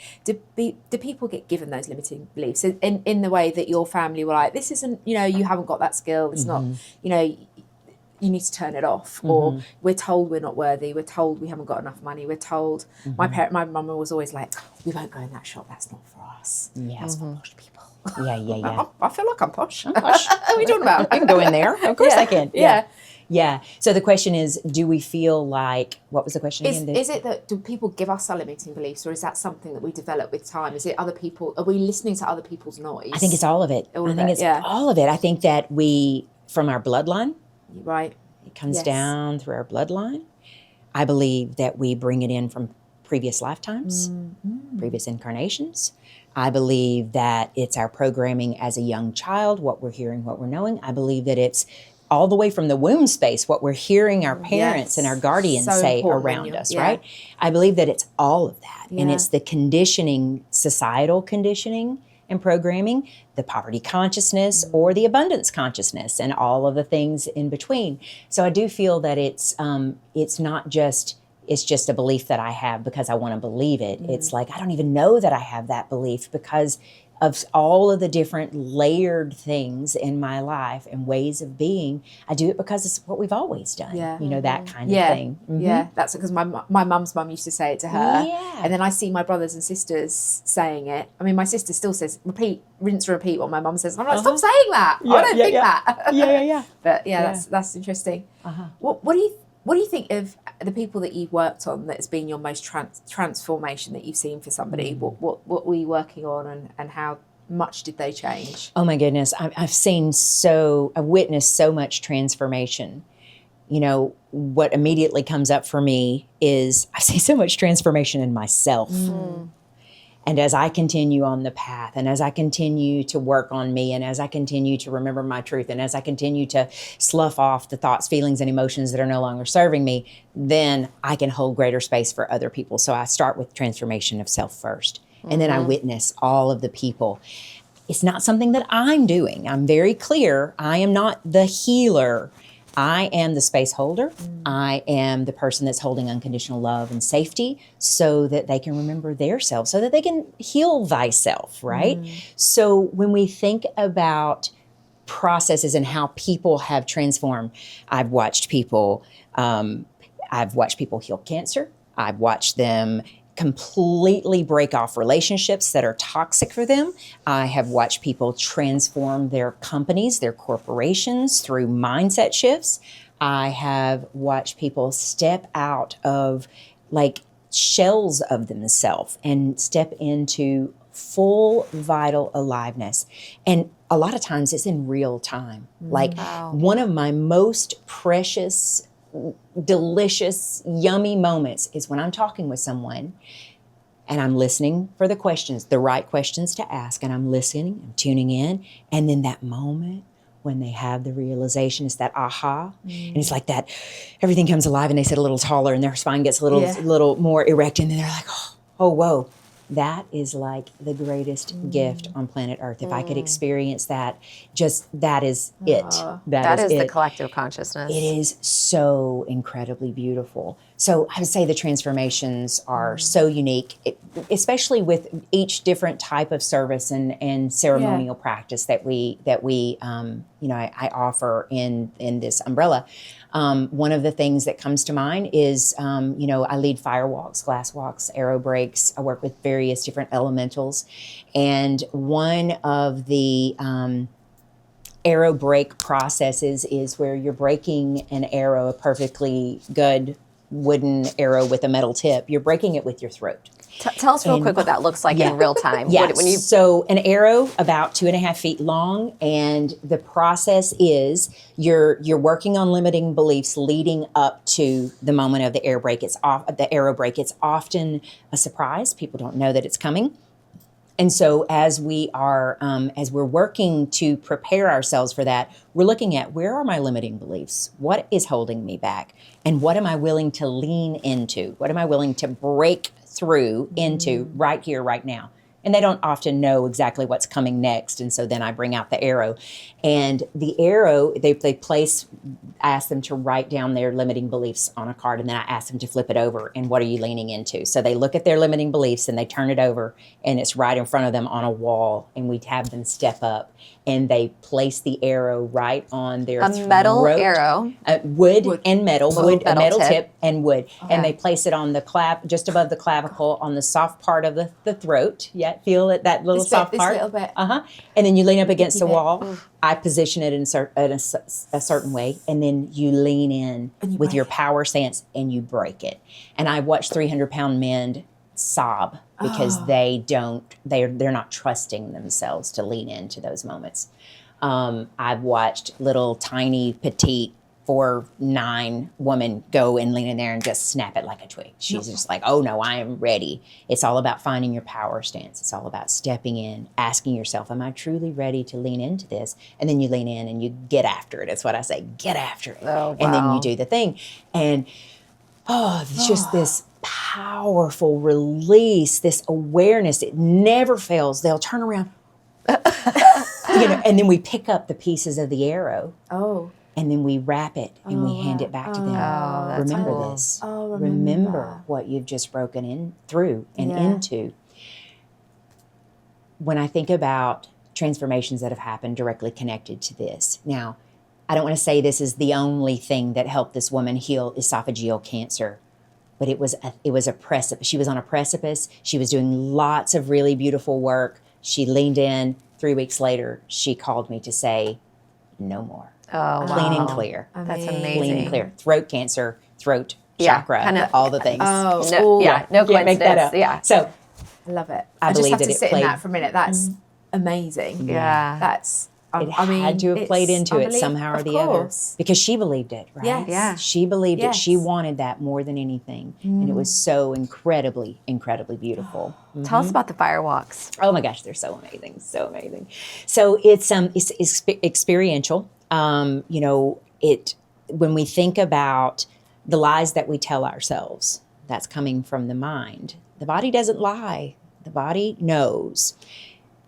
S2: people get given those limiting beliefs in the way that your family were like, this isn't, you haven't got that skill, it's not, you need to turn it off, or we're told we're not worthy, we're told we haven't got enough money, we're told, my mum was always like, we won't go in that shop, that's not for us. That's for posh people.
S3: Yeah.
S2: I feel like I'm posh.
S3: I'm posh.
S2: What are we talking about?
S3: I can go in there. Of course I can.
S2: Yeah.
S3: So the question is, do we feel like, what was the question again?
S2: Is it that, do people give us our limiting beliefs, or is that something that we develop with time? Is it other people, are we listening to other people's noise?
S3: I think it's all of it. All of it. I think that from our bloodline,
S2: right,
S3: it comes down through our bloodline. I believe that we bring it in from previous lifetimes, previous incarnations. I believe that it's our programming as a young child, what we're hearing, what we're knowing. I believe that it's all the way from the womb space, what we're hearing our parents and our guardians say around us, right? I believe that it's all of that. And it's the conditioning, societal conditioning, and programming, the poverty consciousness or the abundance consciousness, and all of the things in between. So I do feel that it's not just, it's just a belief that I have because I want to believe it. It's like, I don't even know that I have that belief because of all of the different layered things in my life and ways of being. I do it because it's what we've always done.
S2: Yeah.
S3: You know, that kind of thing.
S2: Yeah, that's because my mum's mum used to say it to her.
S3: Yeah.
S2: And then I see my brothers and sisters saying it. I mean, my sister still says, rinse and repeat what my mum says. And I'm like, stop saying that. I don't think that.
S3: Yeah.
S2: But that's interesting. What do you think of the people that you've worked on that's been your most transformation that you've seen for somebody? What were you working on and how much did they change?
S3: Oh my goodness. I've witnessed so much transformation. You know, what immediately comes up for me is I see so much transformation in myself. And as I continue on the path, and as I continue to work on me, and as I continue to remember my truth, and as I continue to slough off the thoughts, feelings, and emotions that are no longer serving me, then I can hold greater space for other people. So I start with transformation of self first, and then I witness all of the people. It's not something that I'm doing. I'm very clear. I am not the healer. I am the space holder. I am the person that's holding unconditional love and safety so that they can remember their self, so that they can heal thyself, right? So when we think about processes and how people have transformed, I've watched people heal cancer. I've watched them completely break off relationships that are toxic for them. I have watched people transform their companies, their corporations through mindset shifts. I have watched people step out of like shells of themselves and step into full vital aliveness. And a lot of times it's in real time. Like one of my most precious, delicious, yummy moments is when I'm talking with someone and I'm listening for the questions, the right questions to ask, and I'm listening, I'm tuning in, and then that moment when they have the realization, it's that aha, and it's like that, everything comes alive and they sit a little taller and their spine gets a little more erect, and then they're like, oh, whoa. That is like the greatest gift on planet Earth. If I could experience that, just that is it.
S4: That is
S3: it.
S4: the collective consciousness.
S3: It is so incredibly beautiful. So I would say the transformations are so unique, especially with each different type of service and ceremonial practice that we I offer in this umbrella. One of the things that comes to mind is, I lead fire walks, glass walks, arrow breaks. I work with various different elementals. And one of the arrow break processes is where you're breaking an arrow, a perfectly good wooden arrow with a metal tip. You're breaking it with your throat.
S4: Tell us real quick what that looks like in real time.
S3: So an arrow about 2.5 feet long, and the process is you're working on limiting beliefs leading up to the moment of the arrow break. It's often a surprise. People don't know that it's coming. And so as we're working to prepare ourselves for that, we're looking at, where are my limiting beliefs? What is holding me back? And what am I willing to lean into? What am I willing to break through into right here, right now? And they don't often know exactly what's coming next. And so then I bring out the arrow. And the arrow, I ask them to write down their limiting beliefs on a card, and then I ask them to flip it over, and what are you leaning into? So they look at their limiting beliefs and they turn it over, and it's right in front of them on a wall, and we have them step up and they place the arrow right on their throat.
S4: Metal arrow.
S3: Wood and metal, a metal tip and wood.
S2: Okay.
S3: And they place it on the just above the clavicle on the soft part of the throat. Yeah, feel it, that little soft part?
S2: This little bit.
S3: And then you lean up against the wall. I position it in a certain way, and then you lean in with your power stance and you break it. And I watch 300-pound men sob because they're not trusting themselves to lean into those moments. I've watched little tiny petite 4'9" woman go and lean in there and just snap it like a twig. She's just like, oh no, I am ready. It's all about finding your power stance. It's all about stepping in, asking yourself, am I truly ready to lean into this? And then you lean in and you get after it. It's what I say, get after it.
S4: Oh, wow.
S3: And then you do the thing. And it's just this powerful release, this awareness. It never fails. They'll turn around. And then we pick up the pieces of the arrow.
S2: Oh.
S3: And then we wrap it and we hand it back to them.
S4: Oh, that's
S3: remember
S4: cool.
S3: this.
S2: Oh,
S3: remember what you've just broken in through and into. When I think about transformations that have happened directly connected to this. Now, I don't want to say this is the only thing that helped this woman heal esophageal cancer, but it was a precipice. She was on a precipice. She was doing lots of really beautiful work. She leaned in. 3 weeks later, she called me to say, no more.
S4: Oh,
S3: Clean and
S4: wow.
S3: clear.
S4: That's
S3: Clean and
S4: amazing.
S3: clear. Throat cancer, throat
S4: Yeah,
S3: chakra,
S4: kinda-
S3: all the things.
S2: Oh,
S4: No, yeah, no
S3: Can't make that
S4: coincidence.
S3: up.
S4: Yeah.
S3: So
S2: I love it.
S3: I
S2: just
S3: believe
S2: have
S3: that
S2: to
S3: it
S2: sit
S3: played-
S2: in that for a minute. That's amazing.
S4: Yeah.
S2: That's.
S3: it had to have played into it somehow or the other, because she believed it, right?
S2: Yes.
S4: Yeah.
S3: She believed it. She
S2: Yes.
S3: wanted that more than anything, and it was so incredibly, incredibly beautiful.
S4: Tell us about the firewalks.
S3: Oh my gosh, they're so amazing, so amazing. So it's experiential. When we think about the lies that we tell ourselves, that's coming from the mind. The body doesn't lie. The body knows.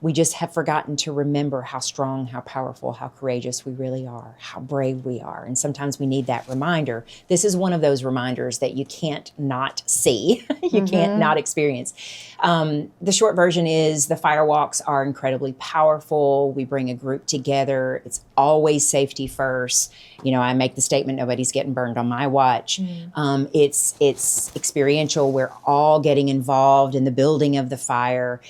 S3: We just have forgotten to remember how strong, how powerful, how courageous we really are, how brave we are. And sometimes we need that reminder. This is one of those reminders that you can't not see, you can't not experience. The short version is the firewalks are incredibly powerful. We bring a group together. It's always safety first. I make the statement, nobody's getting burned on my watch. It's experiential. We're all getting involved in the building of the fire.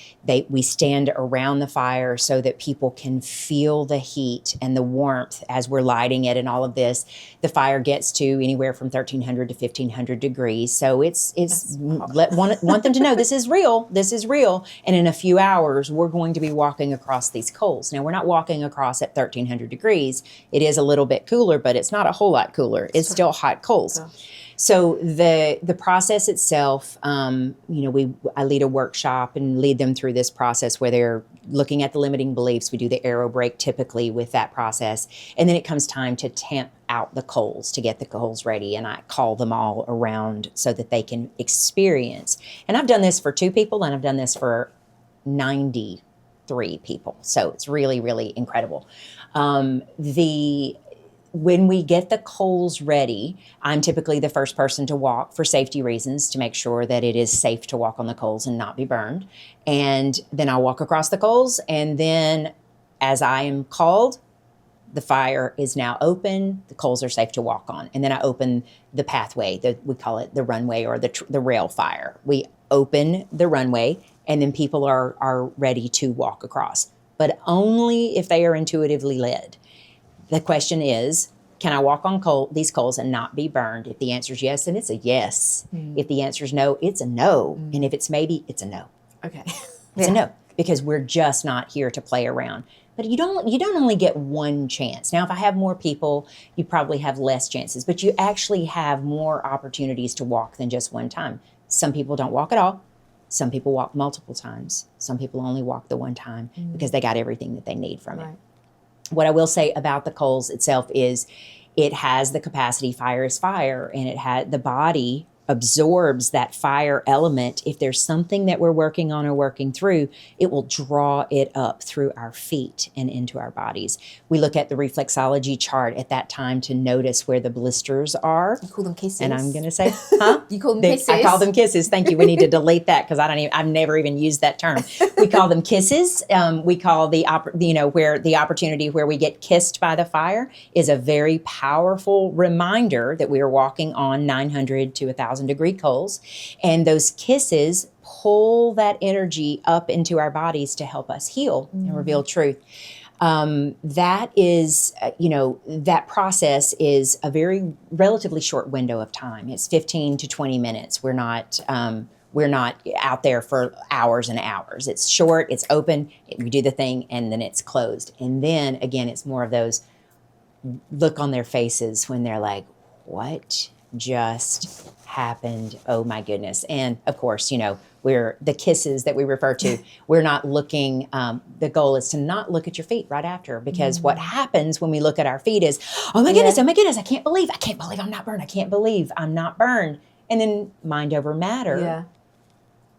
S3: We stand around the fire so that people can feel the heat and the warmth as we're lighting it and all of this. The fire gets to anywhere from 1,300 to 1,500 degrees. So want them to know this is real. This is real. And in a few hours, we're going to be walking across these coals. Now, we're not walking across at 1,300 degrees. It is a little bit cooler, but it's not a whole lot cooler. It's still hot coals. So the process itself, I lead a workshop and lead them through this process where they're looking at the limiting beliefs. We do the arrow break typically with that process. And then it comes time to tamp out the coals, to get the coals ready. And I call them all around so that they can experience. And I've done this for 2 people, and I've done this for 93 people. So it's really, really incredible. When we get the coals ready, I'm typically the first person to walk for safety reasons, to make sure that it is safe to walk on the coals and not be burned. And then I'll walk across the coals, and then as I am called, the fire is now open, the coals are safe to walk on. And then I open the pathway, we call it the runway or the rail fire. We open the runway, and then people are ready to walk across, but only if they are intuitively led. The question is, can I walk on these coals and not be burned? If the answer is yes, then it's a yes. If the answer is no, it's a no. And if it's maybe, it's a no.
S2: Okay.
S3: It's a no, because we're just not here to play around. But you don't only get one chance. Now, if I have more people, you probably have less chances, but you actually have more opportunities to walk than just one time. Some people don't walk at all. Some people walk multiple times. Some people only walk the one time because they got everything that they need from it. What I will say about the coals itself is it has the capacity, fire is fire, and the body absorbs that fire element. If there's something that we're working on or working through, it will draw it up through our feet and into our bodies. We look at the reflexology chart at that time to notice where the blisters are.
S2: You call them kisses.
S3: And I'm going to say, huh?
S2: You call them kisses.
S3: I call them kisses. Thank you. We need to delete that because I've never even used that term. We call them kisses. We call where the opportunity where we get kissed by the fire is a very powerful reminder that we are walking on 900 to 1,000 degree coals. And those kisses pull that energy up into our bodies to help us heal and reveal truth. That process is a very relatively short window of time. It's 15 to 20 minutes. We're not out there for hours and hours. It's short, it's open, we do the thing, and then it's closed. And then again, it's more of those look on their faces when they're like, what just happened? Oh my goodness. And of course, we're the kisses that we refer to. We're not looking, the goal is to not look at your feet right after, because what happens when we look at our feet is, oh my goodness, I can't believe I'm not burned. I can't believe I'm not burned. And then mind over matter.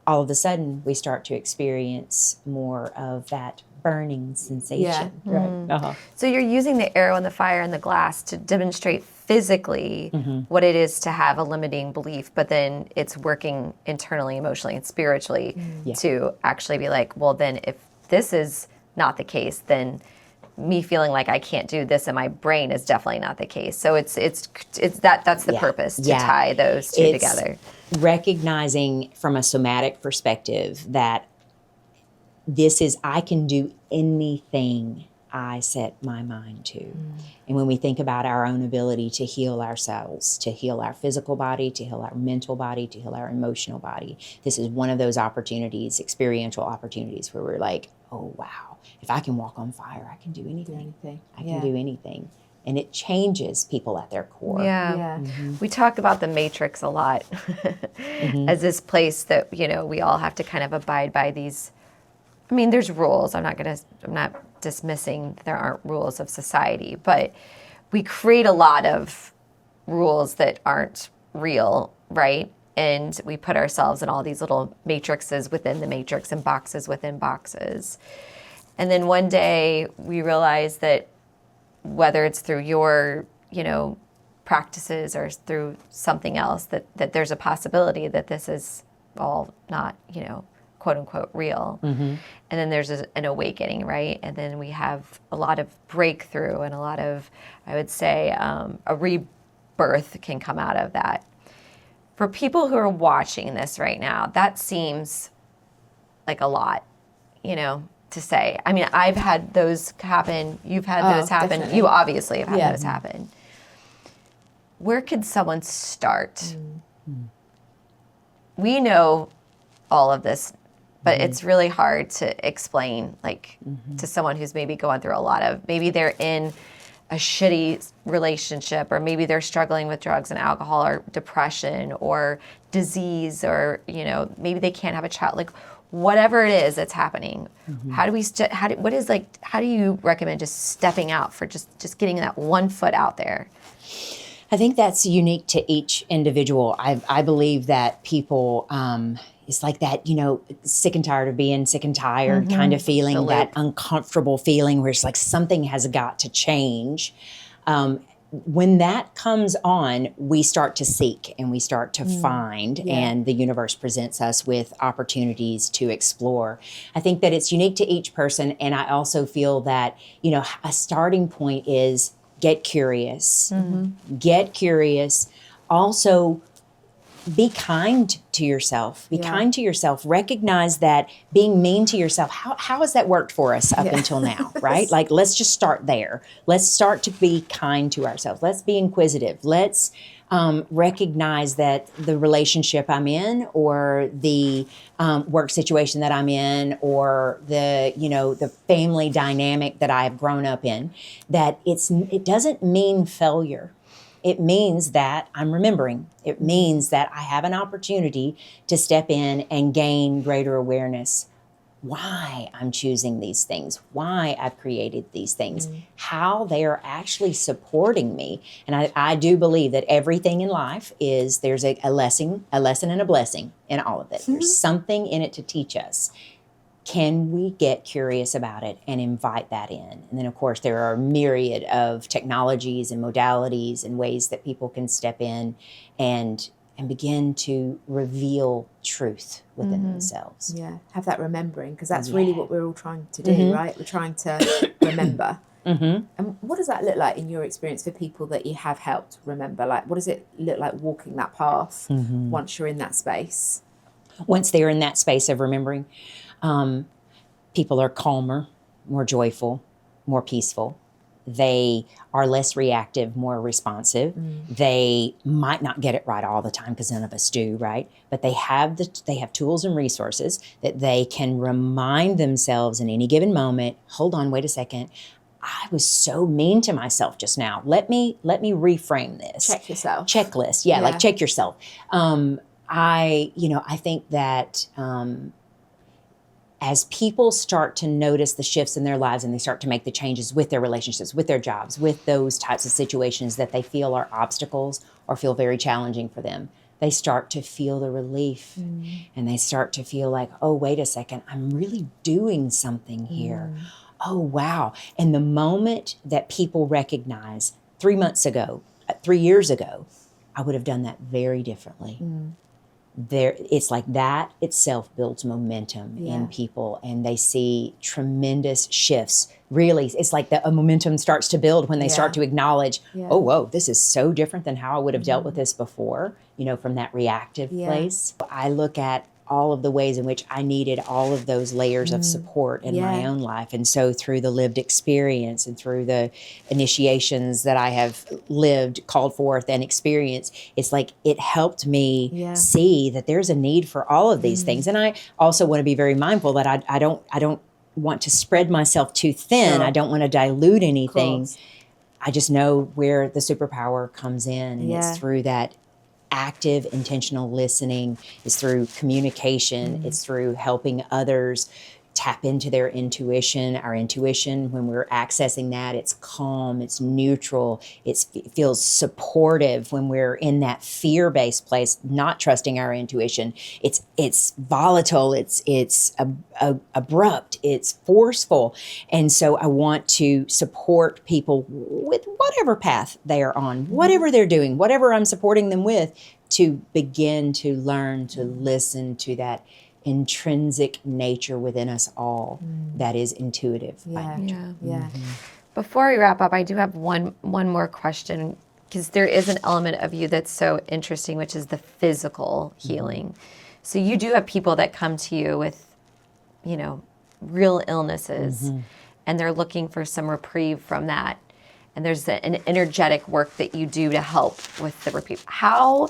S3: all of a sudden we start to experience more of that burning sensation.
S2: Yeah, right.
S3: Uh-huh.
S4: So you're using the arrow and the fire and the glass to demonstrate physically what it is to have a limiting belief, but then it's working internally, emotionally, and spiritually to actually be like, well, then if this is not the case, then me feeling like I can't do this in my brain is definitely not the case. So it's that's the purpose, to tie those two together.
S3: Recognizing from a somatic perspective that this is, I can do anything I set my mind to. And when we think about our own ability to heal ourselves, to heal our physical body, to heal our mental body, to heal our emotional body, this is one of those opportunities, experiential opportunities, where we're like, oh, wow, if I can walk on fire, I can do anything. I can do anything. And it changes people at their core.
S4: Yeah. We talk about the matrix a lot as this place that, we all have to kind of abide by these. I mean, there's rules. I'm not dismissing there aren't rules of society, but we create a lot of rules that aren't real, right? And we put ourselves in all these little matrices within the matrix and boxes within boxes. And then one day we realize that whether it's through your, practices or through something else, that there's a possibility that this is all not, quote unquote real. And then there's an awakening, right? And then we have a lot of breakthrough and a lot of, I would say, a rebirth can come out of that. For people who are watching this right now, that seems like a lot, to say. I mean, I've had those happen. You've had those happen.
S2: Definitely.
S4: You obviously have had those happen. Where could someone start? We know all of this, but it's really hard to explain, to someone who's maybe going through a lot of, maybe they're in a shitty relationship, or maybe they're struggling with drugs and alcohol or depression or disease, or, maybe they can't have a child. Whatever it is that's happening, how do you recommend just stepping out for just getting that 1 foot out there?
S3: I think that's unique to each individual. I believe that people, it's like that, sick and tired of being sick and tired kind of feeling, that uncomfortable feeling where it's like something has got to change. When that comes on, we start to seek and we start to find, and the universe presents us with opportunities to explore. I think that it's unique to each person. And I also feel that, a starting point is get curious. Get curious. Also, be kind to yourself. Be kind to yourself. Recognize that being mean to yourself, how has that worked for us up until now, right? Let's just start there. Let's start to be kind to ourselves. Let's be inquisitive. Let's recognize that the relationship I'm in, or the work situation that I'm in, or the family dynamic that I have grown up in, that it doesn't mean failure. It means that I'm remembering. It means that I have an opportunity to step in and gain greater awareness. Why I'm choosing these things, why I've created these things, how they are actually supporting me. And I do believe that everything in life there's a lesson and a blessing in all of it. There's something in it to teach us. Can we get curious about it and invite that in? And then, of course, there are a myriad of technologies and modalities and ways that people can step in and begin to reveal truth within themselves.
S2: Yeah, have that remembering, because that's really what we're all trying to do, right? We're trying to remember. And what does that look like in your experience for people that you have helped remember? What does it look like walking that path once you're in that space?
S3: Once they're in that space of remembering, people are calmer, more joyful, more peaceful. They are less reactive, more responsive. They might not get it right all the time, because none of us do, right? But they have tools and resources that they can remind themselves in any given moment. Hold on, wait a second. I was so mean to myself just now. Let me reframe this.
S2: Check yourself.
S3: Checklist, yeah. Check yourself. I think that as people start to notice the shifts in their lives and they start to make the changes with their relationships, with their jobs, with those types of situations that they feel are obstacles or feel very challenging for them, they start to feel the relief and they start to feel like, oh, wait a second, I'm really doing something here. Oh, wow. And the moment that people recognize 3 months ago, 3 years ago, I would have done that very differently. It's like that itself builds momentum in people, and they see tremendous shifts. Really, it's like a momentum starts to build when they start to acknowledge, oh, whoa, this is so different than how I would have dealt with this before, from that reactive place. I look at all of the ways in which I needed all of those layers of support in my own life. And so through the lived experience and through the initiations that I have lived, called forth, and experienced, it's like it helped me see that there's a need for all of these things. And I also want to be very mindful that I don't want to spread myself too thin. I don't want to dilute anything. I just know where the superpower comes in, and it's through that active, intentional listening, it's through communication, it's through helping others tap into their intuition. Our intuition, when we're accessing that, it's calm, it's neutral, it feels supportive. When we're in that fear-based place, not trusting our intuition, it's volatile, it's abrupt, it's forceful. And so I want to support people with whatever path they are on, whatever they're doing, whatever I'm supporting them with, to begin to learn to listen to that intrinsic nature within us all that is intuitive by nature.
S4: Before we wrap up, I do have one more question, because there is an element of you that's so interesting, which is the physical healing. So you do have people that come to you with, real illnesses, and they're looking for some reprieve from that. And there's an energetic work that you do to help with the reprieve. How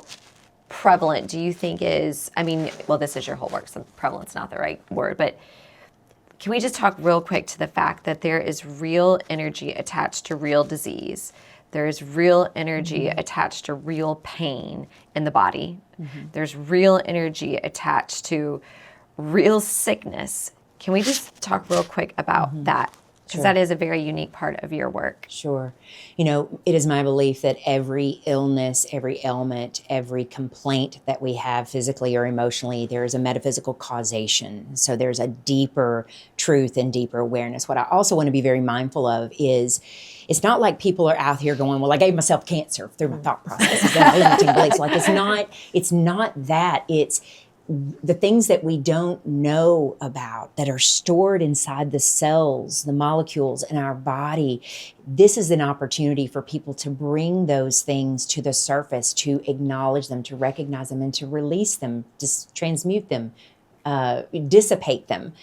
S4: prevalent do you think is, this is your whole work, so prevalent's not the right word, but can we just talk real quick to the fact that there is real energy attached to real disease? There is real energy attached to real pain in the body. There's real energy attached to real sickness. Can we just talk real quick about that? Because that is a very unique part of your work.
S3: Sure. It is my belief that every illness, every ailment, every complaint that we have physically or emotionally, there is a metaphysical causation. So there's a deeper truth and deeper awareness. What I also want to be very mindful of is, it's not like people are out here going, well, I gave myself cancer through my thought processes and limiting beliefs. Like it's not that. It's the things that we don't know about that are stored inside the cells, the molecules in our body. This is an opportunity for people to bring those things to the surface, to acknowledge them, to recognize them, and to release them, just transmute them, dissipate them.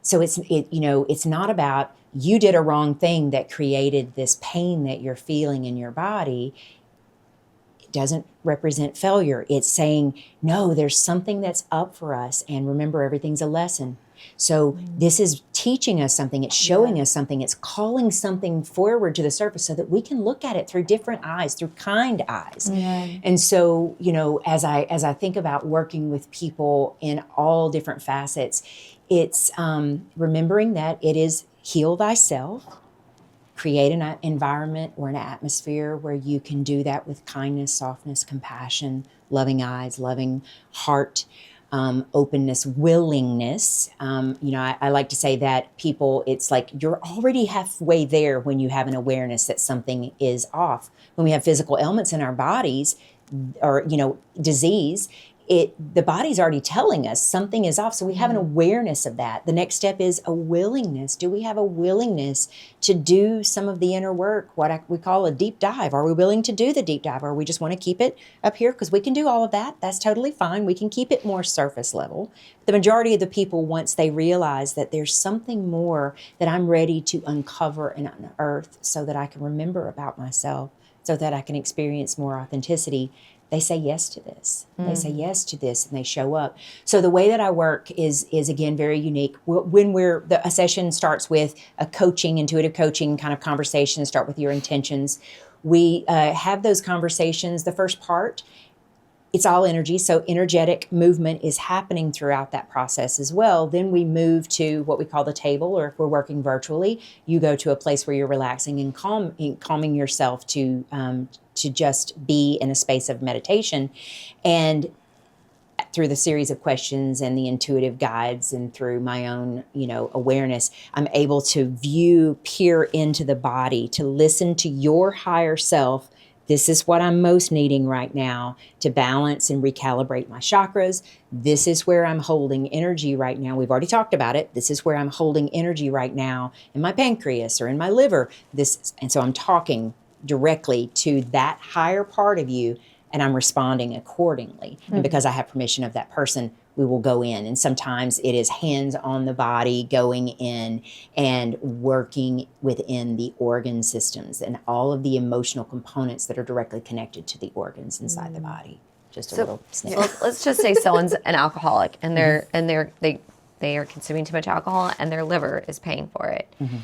S3: So it's not about you did a wrong thing that created this pain that you're feeling in your body. Doesn't represent failure. It's saying, no, there's something that's up for us. And remember, everything's a lesson. So this is teaching us something. It's showing us something. It's calling something forward to the surface so that we can look at it through different eyes, through kind eyes. And so, as I think about working with people in all different facets, it's remembering that it is heal thyself. Create an environment or an atmosphere where you can do that with kindness, softness, compassion, loving eyes, loving heart, openness, willingness. I like to say that people, it's like you're already halfway there when you have an awareness that something is off. When we have physical ailments in our bodies or, disease, the body's already telling us something is off. So we have an awareness of that. The next step is a willingness. Do we have a willingness to do some of the inner work, we call a deep dive? Are we willing to do the deep dive, or we just want to keep it up here? Because we can do all of that. That's totally fine. We can keep it more surface level. The majority of the people, once they realize that there's something more that I'm ready to uncover and unearth so that I can remember about myself, so that I can experience more authenticity, they say yes to this. They say yes to this, and they show up. So the way that I work is again very unique. When a session starts with a intuitive coaching kind of conversation, start with your intentions. We have those conversations. The first part, it's all energy. So energetic movement is happening throughout that process as well. Then we move to what we call the table, or if we're working virtually, you go to a place where you're relaxing and calming yourself to to just be in a space of meditation. And through the series of questions and the intuitive guides and through my own, awareness, I'm able to peer into the body, to listen to your higher self. This is what I'm most needing right now to balance and recalibrate my chakras. This is where I'm holding energy right now. We've already talked about it. This is where I'm holding energy right now in my pancreas or in my liver. And so I'm talking directly to that higher part of you, and I'm responding accordingly. Mm-hmm. And because I have permission of that person, we will go in. And sometimes it is hands on the body, going in and working within the organ systems and all of the emotional components that are directly connected to the organs inside the body. Just a little snippet.
S4: So let's just say someone's an alcoholic and they are consuming too much alcohol and their liver is paying for it. Mm-hmm.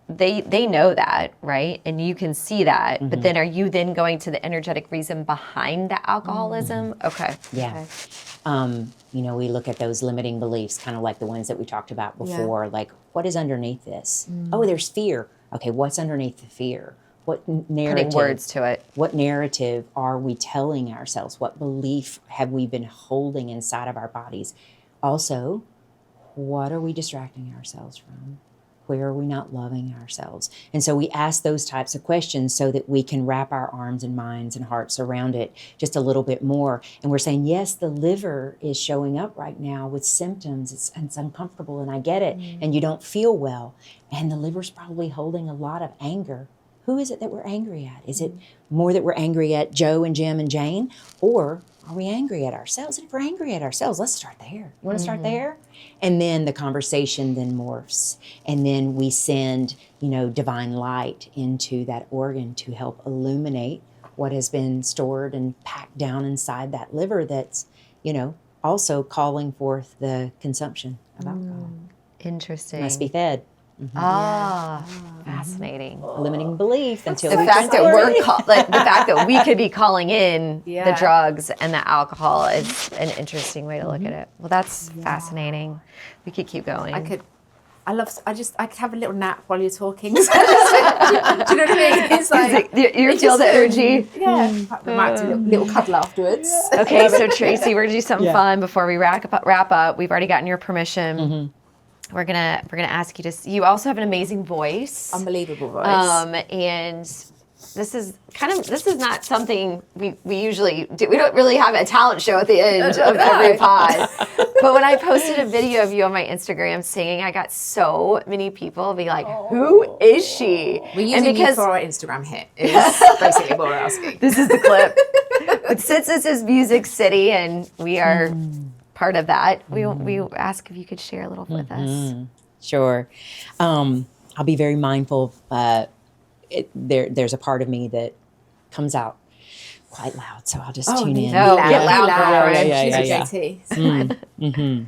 S4: They know that, right? And you can see that. Mm-hmm. But then are you then going to the energetic reason behind the alcoholism? Mm-hmm. Okay.
S3: Yeah. Okay. We look at those limiting beliefs, kind of like the ones that we talked about before, like what is underneath this? Oh, there's fear. Okay, what's underneath the fear? What narrative?
S4: Putting words to it.
S3: What narrative are we telling ourselves? What belief have we been holding inside of our bodies? Also, what are we distracting ourselves from? Where are we not loving ourselves? And so we ask those types of questions so that we can wrap our arms and minds and hearts around it just a little bit more. And we're saying, yes, the liver is showing up right now with symptoms. It's uncomfortable, and I get it. And you don't feel well. And the liver's probably holding a lot of anger. Who is it that we're angry at? Is it more that we're angry at Joe and Jim and Jane? Or are we angry at ourselves? And if we're angry at ourselves, let's start there. You want to start there? And then the conversation then morphs. And then we send, divine light into that organ to help illuminate what has been stored and packed down inside that liver that's, also calling forth the consumption of alcohol.
S4: Interesting.
S3: Must be fed.
S4: Mm-hmm. Fascinating.
S3: Limiting belief until
S4: the fact that we could be calling in the drugs and the alcohol is an interesting way to look at it. Well, that's fascinating. We could keep going.
S2: I could have a little nap while you're talking. Do you know what I mean? It's like
S4: you feel the energy.
S2: Yeah. We might do a little cuddle afterwards.
S4: Okay, so Tracey, we're gonna do something fun before we wrap up. We've already gotten your permission. Mm-hmm. We're gonna ask you to. You also have an amazing voice,
S2: unbelievable voice,
S4: and this is not something we usually do. We don't really have a talent show at the end of every pod. But when I posted a video of you on my Instagram singing, I got so many people be like, "Who is she?"
S2: We're using you for our Instagram hit. Is basically what we're asking.
S4: This is the clip. But since this is Music City and we are. Part of that, we ask if you could share a little with us.
S3: Sure. I'll be very mindful. There's a part of me that comes out quite loud, so I'll just tune in.
S4: Oh, get loud.
S3: Yeah.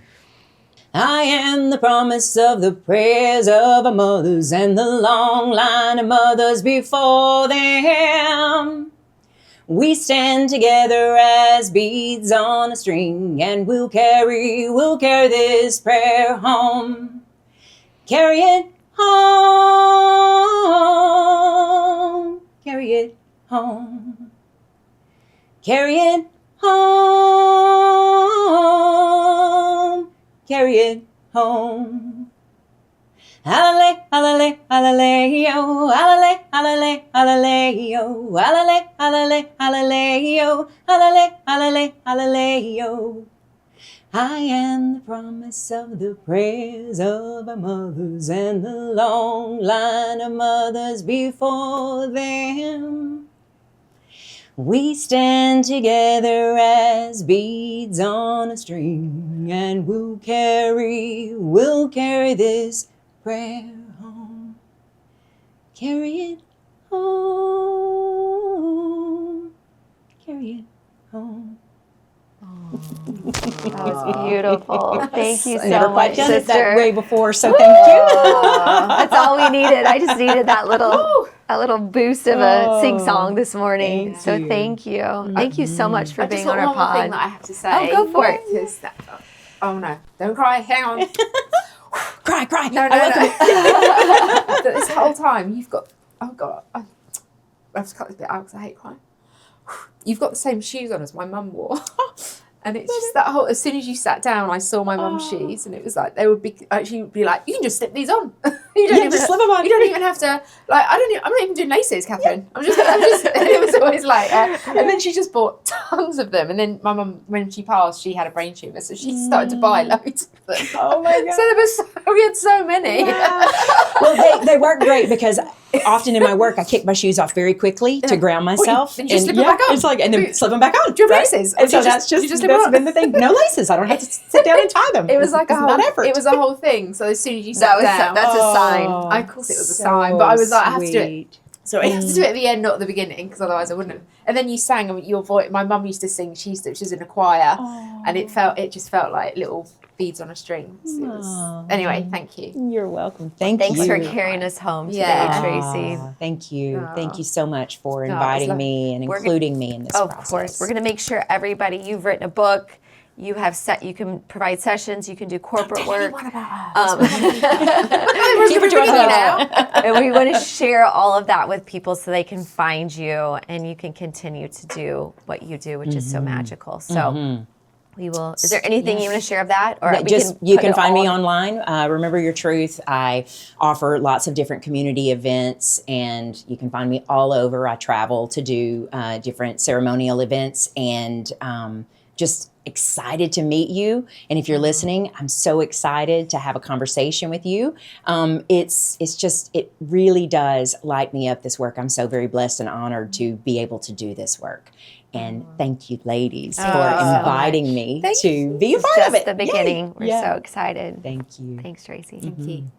S3: I am the promise of the prayers of our mothers and the long line of mothers before them. We stand together as beads on a string, and we'll carry this prayer home. Carry it home. Carry it home. Carry it home. Carry it home. Alale, alale, alale, yo, alale, alale, alale, yo, alale, alale, alale, yo, alale, alale, alale, yo. I am the promise of the prayers of our mothers and the long line of mothers before them. We stand together as beads on a string, and we'll carry this prayer home. Carry it home. Carry it home.
S4: That was beautiful. Thank you so
S3: Never
S4: much,
S3: quite done
S4: sister.
S3: it that way before, so thank you.
S4: That's all we needed. I just needed that little boost of a sing-song this morning. Thank you. Thank you so much for being on our pod.
S2: One more thing that I have to say.
S4: Oh, go for it.
S2: Oh no, don't cry. Hang on.
S3: Cry.
S2: No. But this whole time you've got. Oh God. I have to cut this bit out because I hate crying. You've got the same shoes on as my mum wore. And it's just that whole, as soon as you sat down, I saw my mum's shoes, and it was like, they would be, she would be like, you can just slip these on. You don't even
S3: just slip them on.
S2: You don't even have to, like, I'm not even doing laces, Catherine. I'm just, and it was always like, and then she just bought tons of them. And then my mum, when she passed, she had a brain tumour, so she started to buy loads of them.
S3: Oh my God.
S2: So there was, we had so many.
S3: Yeah. Well, they work great because often in my work, I kick my shoes off very quickly to ground myself.
S2: Then you just slip them back on.
S3: It's like, and then slip them back on.
S2: Do you have laces?
S3: And so
S2: You
S3: that's
S2: just slip
S3: that's
S2: them
S3: been the thing. No laces. I don't have to sit down and tie them.
S2: It was like
S3: it's
S2: a whole
S3: not effort.
S2: It was a whole thing. So as soon as you sat down,
S4: that's a sign.
S2: Of course it was a sign, but I was like, I have to do it.
S3: Sweet.
S2: So I have to do it at the end, not at the beginning, because otherwise I wouldn't have. And then you sang, and your voice. My mum used to sing. She was in a choir, and it just felt like little beads on a string. It was, anyway, thank you.
S3: You're welcome. Thanks
S4: Thanks for carrying us home today, Tracey.
S3: Thank you. Thank you so much for
S2: it was
S3: inviting
S2: lovely.
S3: me and including me in this
S4: Of
S3: process.
S4: course, we're going to make sure everybody. You've written a book. You have you can provide sessions. You can do corporate work.
S3: Keep it to ourselves.
S4: And we want to share all of that with people so they can find you and you can continue to do what you do, which is so magical. So we will. Is there anything you want to share of that, or
S3: You can find me online. Remember Your Truth. I offer lots of different community events, and you can find me all over. I travel to do different ceremonial events, and just excited to meet you. And if you're listening, I'm so excited to have a conversation with you. It really does light me up, this work. I'm so very blessed and honored to be able to do this work. And thank you, ladies, for inviting me to be a part of it.
S4: Just the beginning.
S3: Yay.
S4: We're so excited.
S3: Thank you.
S4: Thanks, Tracey.
S2: Thank you.